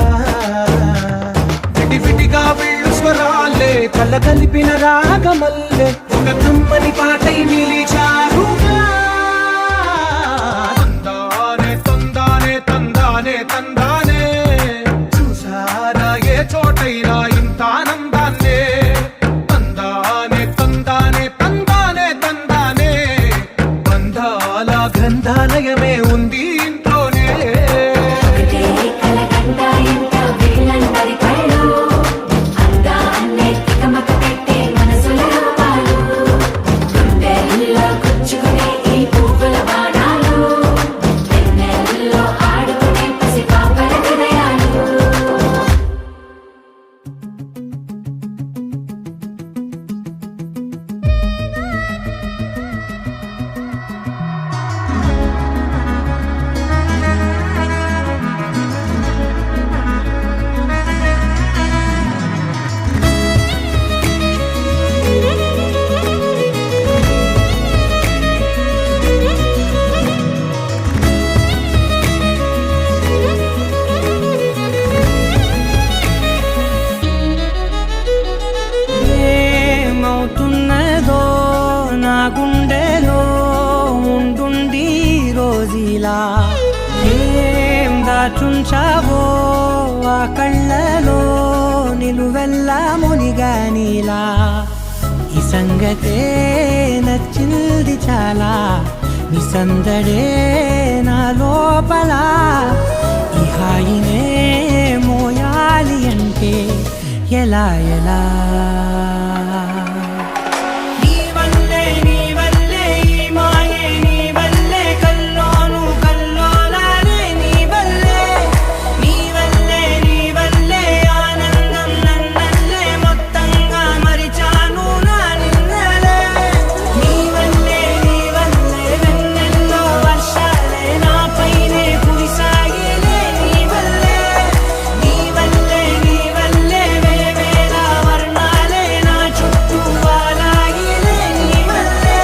విడివిడిగా వీళ్ళు స్వరాలే కళ్ళ కలిపిన రాగమల్లే ఒక కమ్మని పాటై నిలిచారుగా తందానే తందానే తందానే తందానే చూసారా ఏ చోటైనా ఇంత ఆనందాన్నే తందానే తందానే తందానే తందానే బంధాల గ్రంథాలయమే ఉంది ఇంట్లోనే ఒకటే కలగంట ఇంట వీళ్ళందరి కళ్ళు అందాన్నే తికమక పెట్టే మనసుల రూపాలు గుండెల్లో గుచ్చుకునే ఈ పువ్వుల బాణాలు వెన్నెల్లో ఆడుకునే పసిపాపల హృదయాలు ఏమవుతున్నదో నా గుండెలో ఉండుండి రోజులా ఏం దాచుంచావో ఆ కళ్ళలో నిలువెల్లా మునిగానిలా ఈ సంగతే నచ్చింది చాలా నీ సందడే నా లోపల ఈ హాయినే మోయాలి అంటే ఎలా ఎలా నీ వల్లే ఈ మాయే నీ వల్లే కల్లోను కల్లోలానే నీ వల్లే ఆనందం నన్నల్లే మొత్తంగా మరిచాను నా నిన్నలే నీ వల్లే వెన్నెల్లో వర్షాలే నాపైనే కురిసాగిలే నీ వల్లే వేవేల వర్ణాలే నా చుట్టూ వాలాగిలే నీ వల్లే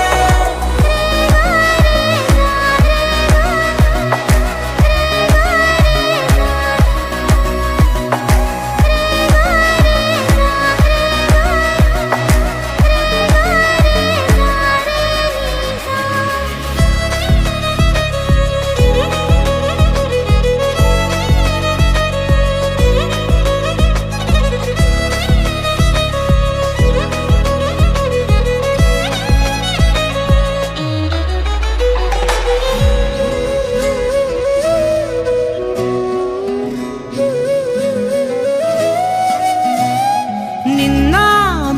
నిన్న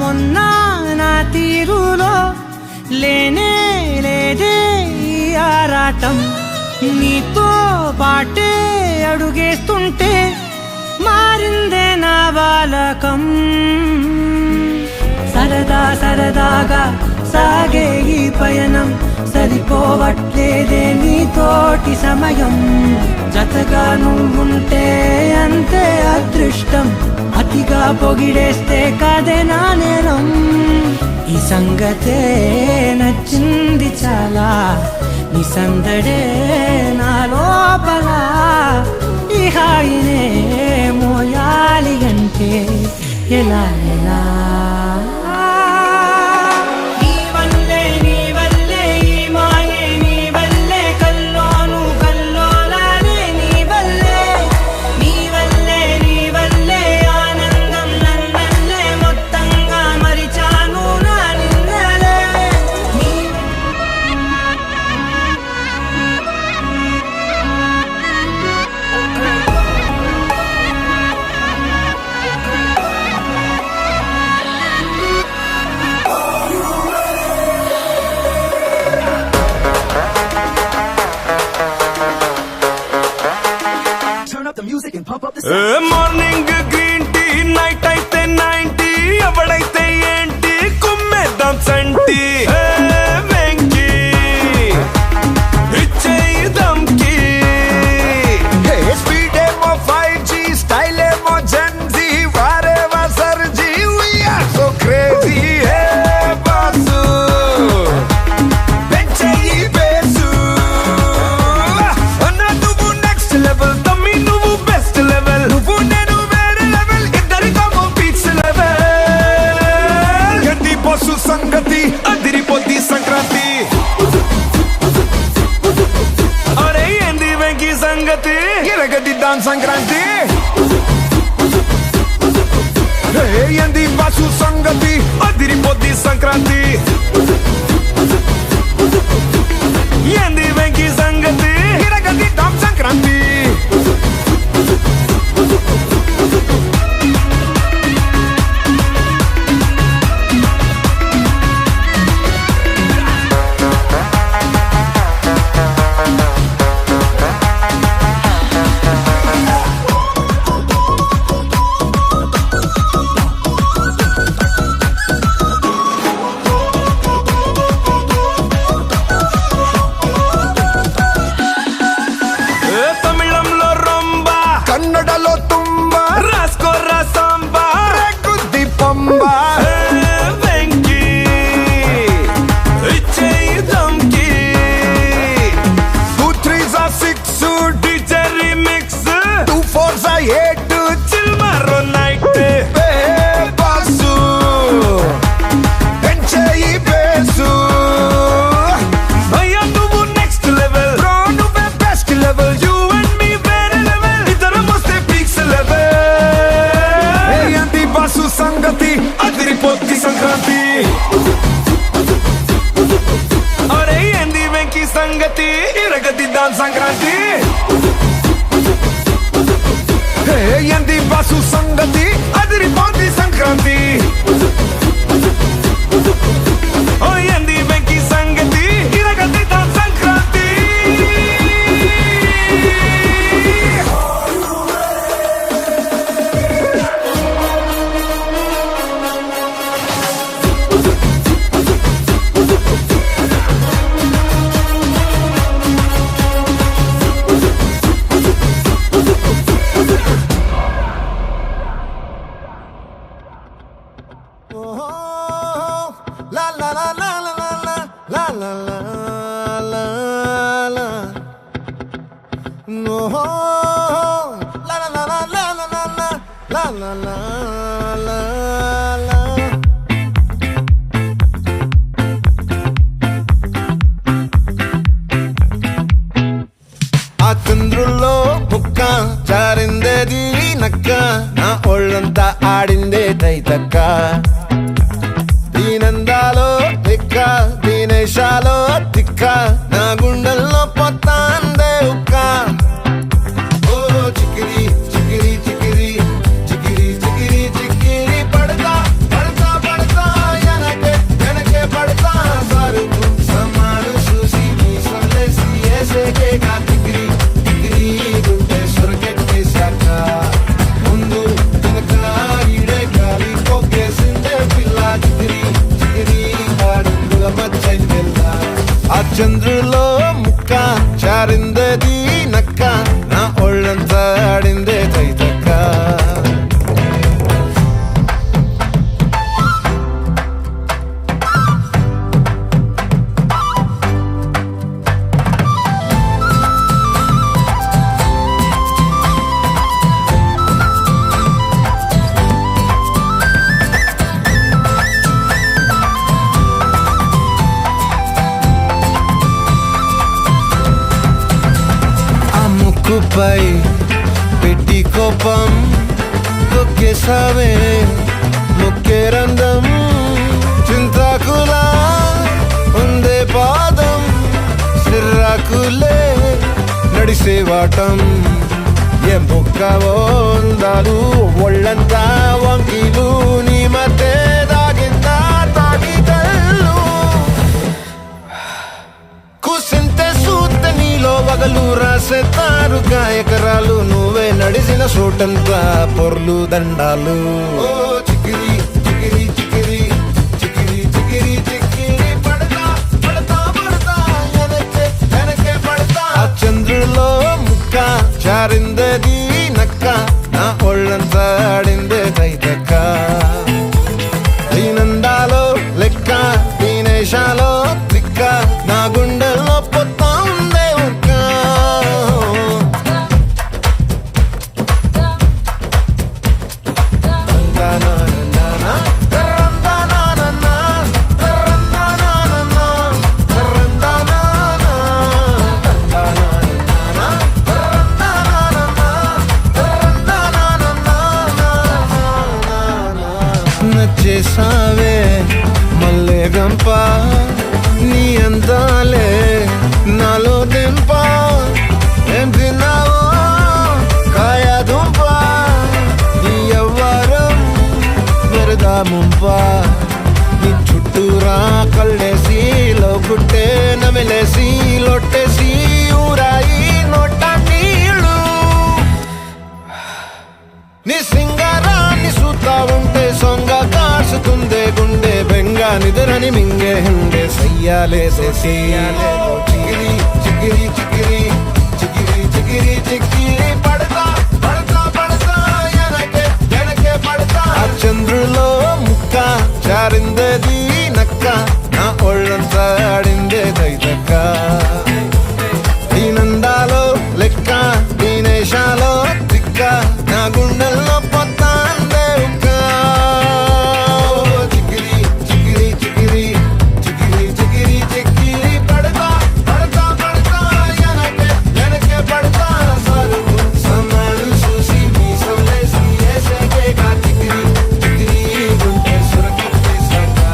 మొన్న నా తీరులో లేనే లేదే ఈ ఆరాటం నీతో పాటే అడుగేస్తుంటే మారిందే నా బాలకం సరదాగా సాగే ఈ పయనం సరిపోవట్లేదే నీతోటి సమయం జతగా నువ్వుంటే అంతే అదృష్టం అతిగా పొగిడేస్తే కాదే నా నేరం ఈ సంగతే నచ్చింది చాలా నీ సందడే నా లోపల ఈ హాయినే మోయాలి అంటే ఎలా ఎలా నీ వల్లే ఈ మాయే నీ వల్లే కల్లోను కల్లోలానే నీ వల్లే ఆనందం నన్నల్లే మొత్తంగా మరిచాను నా నిన్నలే మార్నింగ్ గ్రీన్ టీ నైట్ అయితే 90 ఎవడైతే ఏంటి కుమ్మేద్దాం సంటి వెంకి ఇచ్చేయి దమ్కి స్పీడ్ ఏమో 5G స్టైల్ ఏమో జెన్జీ వారేవా సర్జీ వీఆర్ సో క్రేజీ బాసు పెంచేయి బేసు సంగతి ఎరగదిద్దాం సంక్రాంతి ఏంది బాసు సంగతి అదిరిపోద్ది సంక్రాంతి ఏంది వెంకీ సంగతి ఎరగదిద్దాం సంక్రాంతి తమిళంలో రొంబ కన్నడలో తుంబ రాస్కోరా సాంబా గుద్ది పంబ వెంకీ ఇచ్చేయి ధమ్కి 2 3s are 6 DJ remix 2 4s are 8 chill maro night boss ఎంచేయి బేసు అయ్యా నువ్వు నెక్స్ట్ లెవెల్ బ్రో నువ్వే best level you and me వేరే లెవెల్ ఇద్దరం వస్తే పీక్స్ లెవెల్ ఏంది బాసు సంగతి అదిరిపోద్ది సంక్రాంతి అరే ఏంది వెంకీ సంగతి ఇరగదిద్దాం సంక్రాంతి ఏంది బాసు సంగతి అదిరిపోద్ది సంక్రాంతి ఏంది వెంకీ సంగతి ఇరగదిద్దాం Sankranti La la la la la la la la la la la no la la la la la la la la la la la ఆ చంద్రుల్లో ముక్క జారిందేది నక్క నా ఒళ్ళంతా ఆడిందే తైతక్క దీనందాలో తిక్క దీనేశాలో తిక్క నా గుండెల్లో పొత్తాందే ఉక్క ఓ చికిరి చికిరి చికిరి చికిరి చికిరి చికిరి పడతా పడతా పడతా ఎనకే ఎనకే పడతా సరుకు సమాను చూసి నీ సొల్లేసి ఏసేకే కా తికిరి తికిరి గుండె సొరకెట్టేశాక ముందు వెనక ఈడే గాలి కొక్కేసిందే పిల్ల చికిరి చికిరి ఆడుగుల మచ్చంజెల్ల ఆ చంద్రులో ముక్క చారిందది నక్క నా ఒళ్ళంతా ఆడిందే తైతక్క ఆ ముక్కుపై పెట్టి కోపం తొక్కేసావే ముక్కే రంధం చింతాకులా ఉందే పాదం సిర్రాకులే నడిసే వాటం ఏ ముక్కవో అందాలు ఒళ్ళంతా వంకీలు నీ మధ్య దాగిందా తాగి కళ్ళు కుసింతే సూత్తే నీలో వగలు రాసే తారుగా ఎకరాలు నువ్వే నడిసిన చోటంతా పొర్లు దండాలు ఓ చికిరి చికిరి చికిరి చికిరి చికిరి చికిరి పడతా పడతా పడతా ఎనకే ఎనకే పడతా ఆ చంద్రులో ముక్క చారిందది నక్క నా ఒళ్ళంతా ఆడిందే తైతక్క దీనందాలో లెక్క దీనేశాలో తిక్క నా గుండెల్లో పొత్తా ఉందే ఉక్క ముంపా నీ చుట్టూరా కళ్ళేసి లోగుట్టే నమిలేసి లొట్టేసి ఊరాయి నోట నీళ్ళు నీ సింగారాన్ని చూస్తా ఉంటే సొంగ కాసుతుందే గుండె బెంగ నిదురని మింగే హుండే సయ్యాలే సయ్యాలే చిగిరి చిగిరి చిగిరి చిగిరి చిగిరి చిగిరి పడతా పడతా పడతా ఎనకే ఎనకే పడతా చంద్రులో ముక్క జారిందేది నక్క నా ఒళ్ళంతా ఆడిందే దైదక్క ఈ నందాలో లెక్క ఈ నేషాలో తిక్క నా గుండెల్లో పొత్తాందే ఉక్క చిగిరి చిగిరి చిగిరి చిగిరి చిగిరి చిగిరి పడతా పడతా పడతా ఎనకే ఎనకే పడతా సరుకు సన్నాడు చూసి మీసలేసి ఏసేకే కా చిగిరి చిగిరి గుండె సురకెత్తి సకా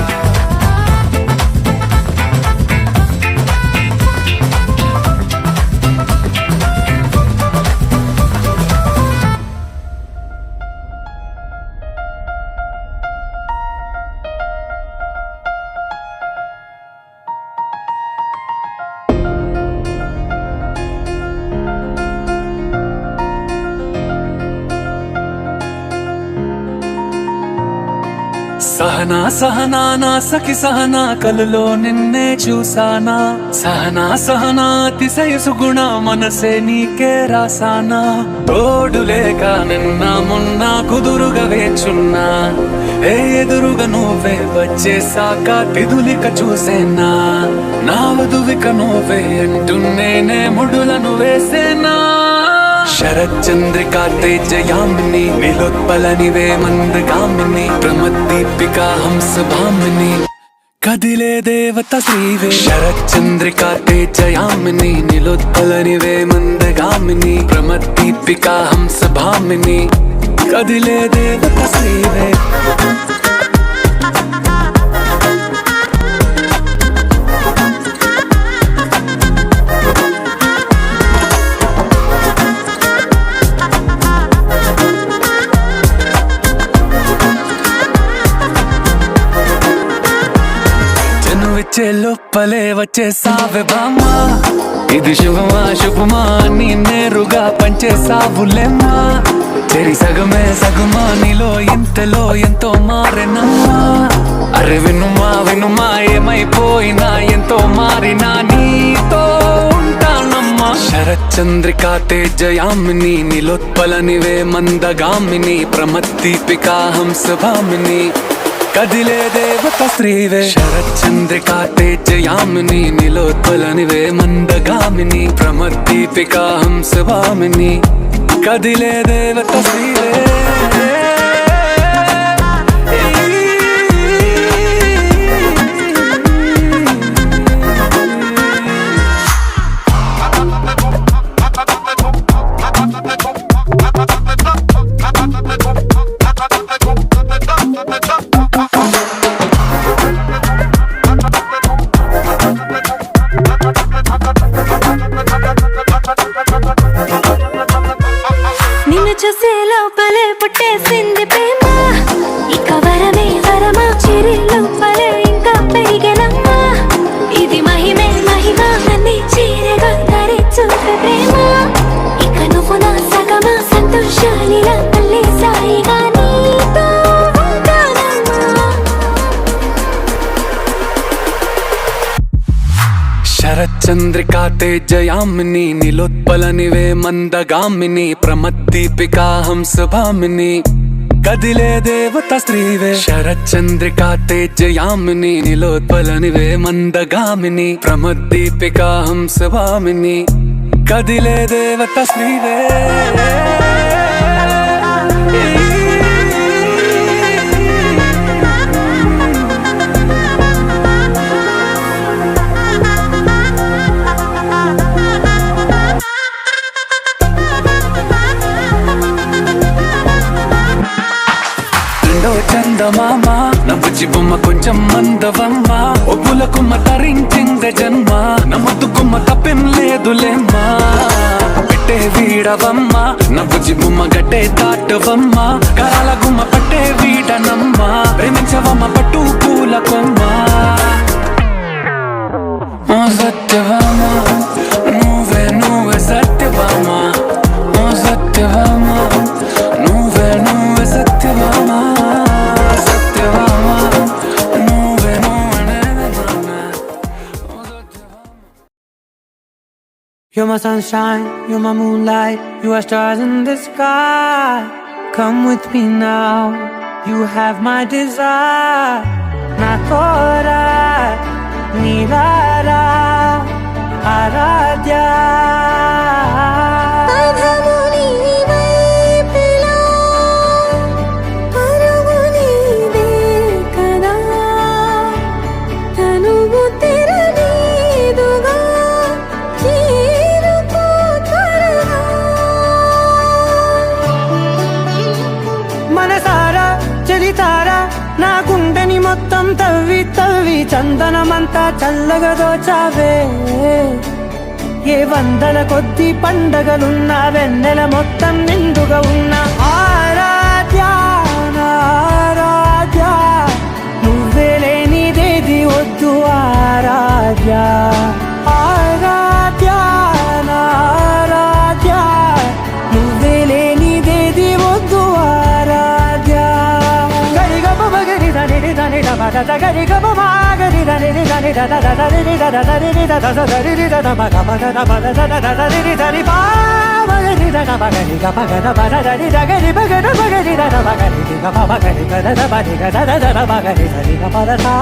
సహనా సహనా నా సఖి సహనా కలులో నిన్నే చూసానా సహనా సహనా అతిశయ సుగుణ మనసే నీకే రాసానా తోడు లేక నిన్న మొన్న కుదురుగా వేచున్నా ఏ ఎదురుగా నువ్వే వచ్చేసాక తిదులిక చూసేనా నా వధువిక నువ్వే అంటున్నేనే ముడులను వేసేనా శరచంద్రికా తేజయామిని నిలోత్పలనివే మందగామిని ప్రమద్దీపికా హంసభామిని కదిలే దేవత శ్రీవే శరచంద్రికా తేజయామిని నిలోత్పలనివే మందగామిని ప్రమద్దీపికా హంసభామిని కదిలే దేవత శ్రీవే వచ్చే లోపలే వచ్చేసావే బామ్మా ఇది శుభమా శుభమా నీ నేరుగా పంచేసావులేమ్మా చెరి సగమే సగమా నీలో ఇంతలో ఎంతో మారెనమ్మా అరే వినుమా వినుమా ఏమైపోయినా ఎంతో మారినా నీతో ఉంటానమ్మా శరచంద్రికా తేజయామిని నిలోత్పలనివే మందగామిని ప్రమద్దీపికా హంసభామిని కదిలే దేవత శ్రీవే శరచంద్రికా తేజయామిని నిలోత్పలనివే మందగామిని ప్రమద్దీపికా హంసభామిని కదిలే దేవత శ్రీవే నిన్ను చూసే లోపలే పుట్టేసింది ప్రేమ ఇక వరమే వరమా చిరి లోపలే ఇంకా పెరిగెనమ్మా ఇది మహిమే మహిమ అన్ని చీరగా ధరి చూపే ప్రేమ ఇక నువ్వు నా సగమా సంతోషాలిలా మళ్ళీ సాయిగా నీతో ఉంటానమ్మా శరచంద్రికా తేజయామిని నిలోత్పలనివే మందగామిని ప్రమద్దీపికా హంసభామిని కదిలే దేవత శ్రీవే శరచంద్రికా తేజయామిని నిలోత్పలనివే మందగామిని ప్రమద్దీపికా హంసభామిని కదిలే దేవత శ్రీవే హలో చందమామ నవ్వుచి బొమ్మ కొంచెం మందవమ్మ ఒప్పుల కుమ్మ తరించిందే జన్మ నమ్మద్దు కుమ్మ తప్పేం లేదులేమ్మా పెట్టే వీడవమ్మ నవ్వుచి బొమ్మ గట్టే దాటవమ్మ కరాల గుమ్మ పట్టే వీడనమ్మ ప్రేమించవమ్మ పట్టు పూల కొమ్మ ఓ సత్యవామ నువ్వే నువ్వే సత్యవామ ఓ సత్యవామ నువ్వే నువ్వే సత్యవామ సత్యవామ నువ్వే నువ్వే You're my sunshine, you're my moonlight, you are stars in the sky. Come with me now, you have my desire. Nakora, Nilara, Aradya. పదముని వైపులా పరుగుని దేకదా తనువు తెరనీదుగా చేరుకో త్వరగా మనసారా చలితారా నా గుండెని మొత్తం తవ్వి తవ్వి చందనమంతా చల్లగా దోచావే ఏ వందల కొద్ది పండగలున్నా వెన్నెల మొత్తం నిండుగా ఉన్న ఆరాధ్య నా ఆరాధ్య నువ్వే లేనిదేది వద్దు ఆరాధ్య ఆరాధ్య నా ఆరాధ్య నువ్వే లేనిదేది వద్దు ఆరాధ్య గరిగ బగరి దని దని డబగ గరిగ బగరి దని దని దద దరి దద దరి దద దరి దద బగ బగ దబ దద దరి దరి బా బగరి దద బగరి గ బగ దబ దరి దగరి బగ బగరి దద బగరి గ బగరి దద బగరి దద దద బగరి దరి గ పద సా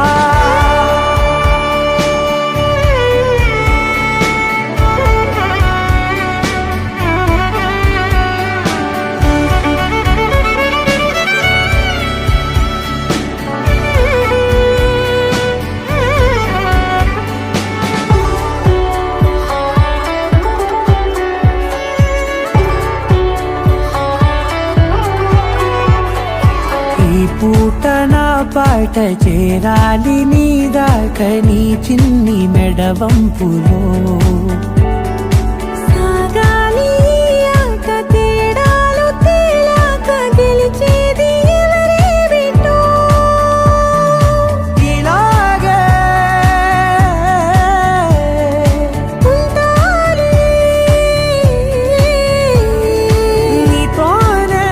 పూట నా పాట చేరాలి నీ దాకా నీ చిన్ని మెడవంపులో సాగాలి ఆక తేడాలు తేలాక గెలిచేది ఎవరే బిడ్డో ఇలాగే ఉంటాలి నీతోనే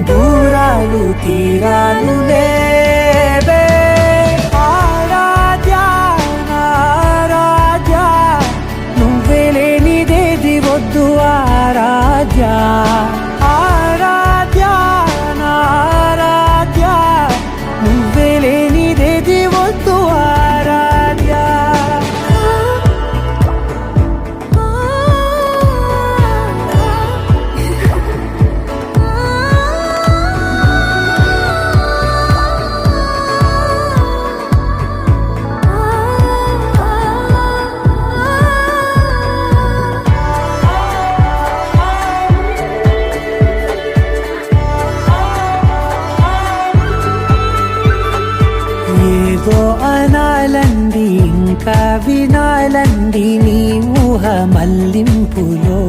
దూరాలు తీరాలు లేవే ఆరాధ్య నా ఆరాధ్య నువ్వే లేనిదేది వద్దు ఆరాధ్య ఆరాధ్య నా ఆరాధ్య నువ్వే లేనిదేది వద్దు ఆరాధ్య ఏదో అనాలండి ఇంకా వినాలండి నీ ఊహ మల్లింపులో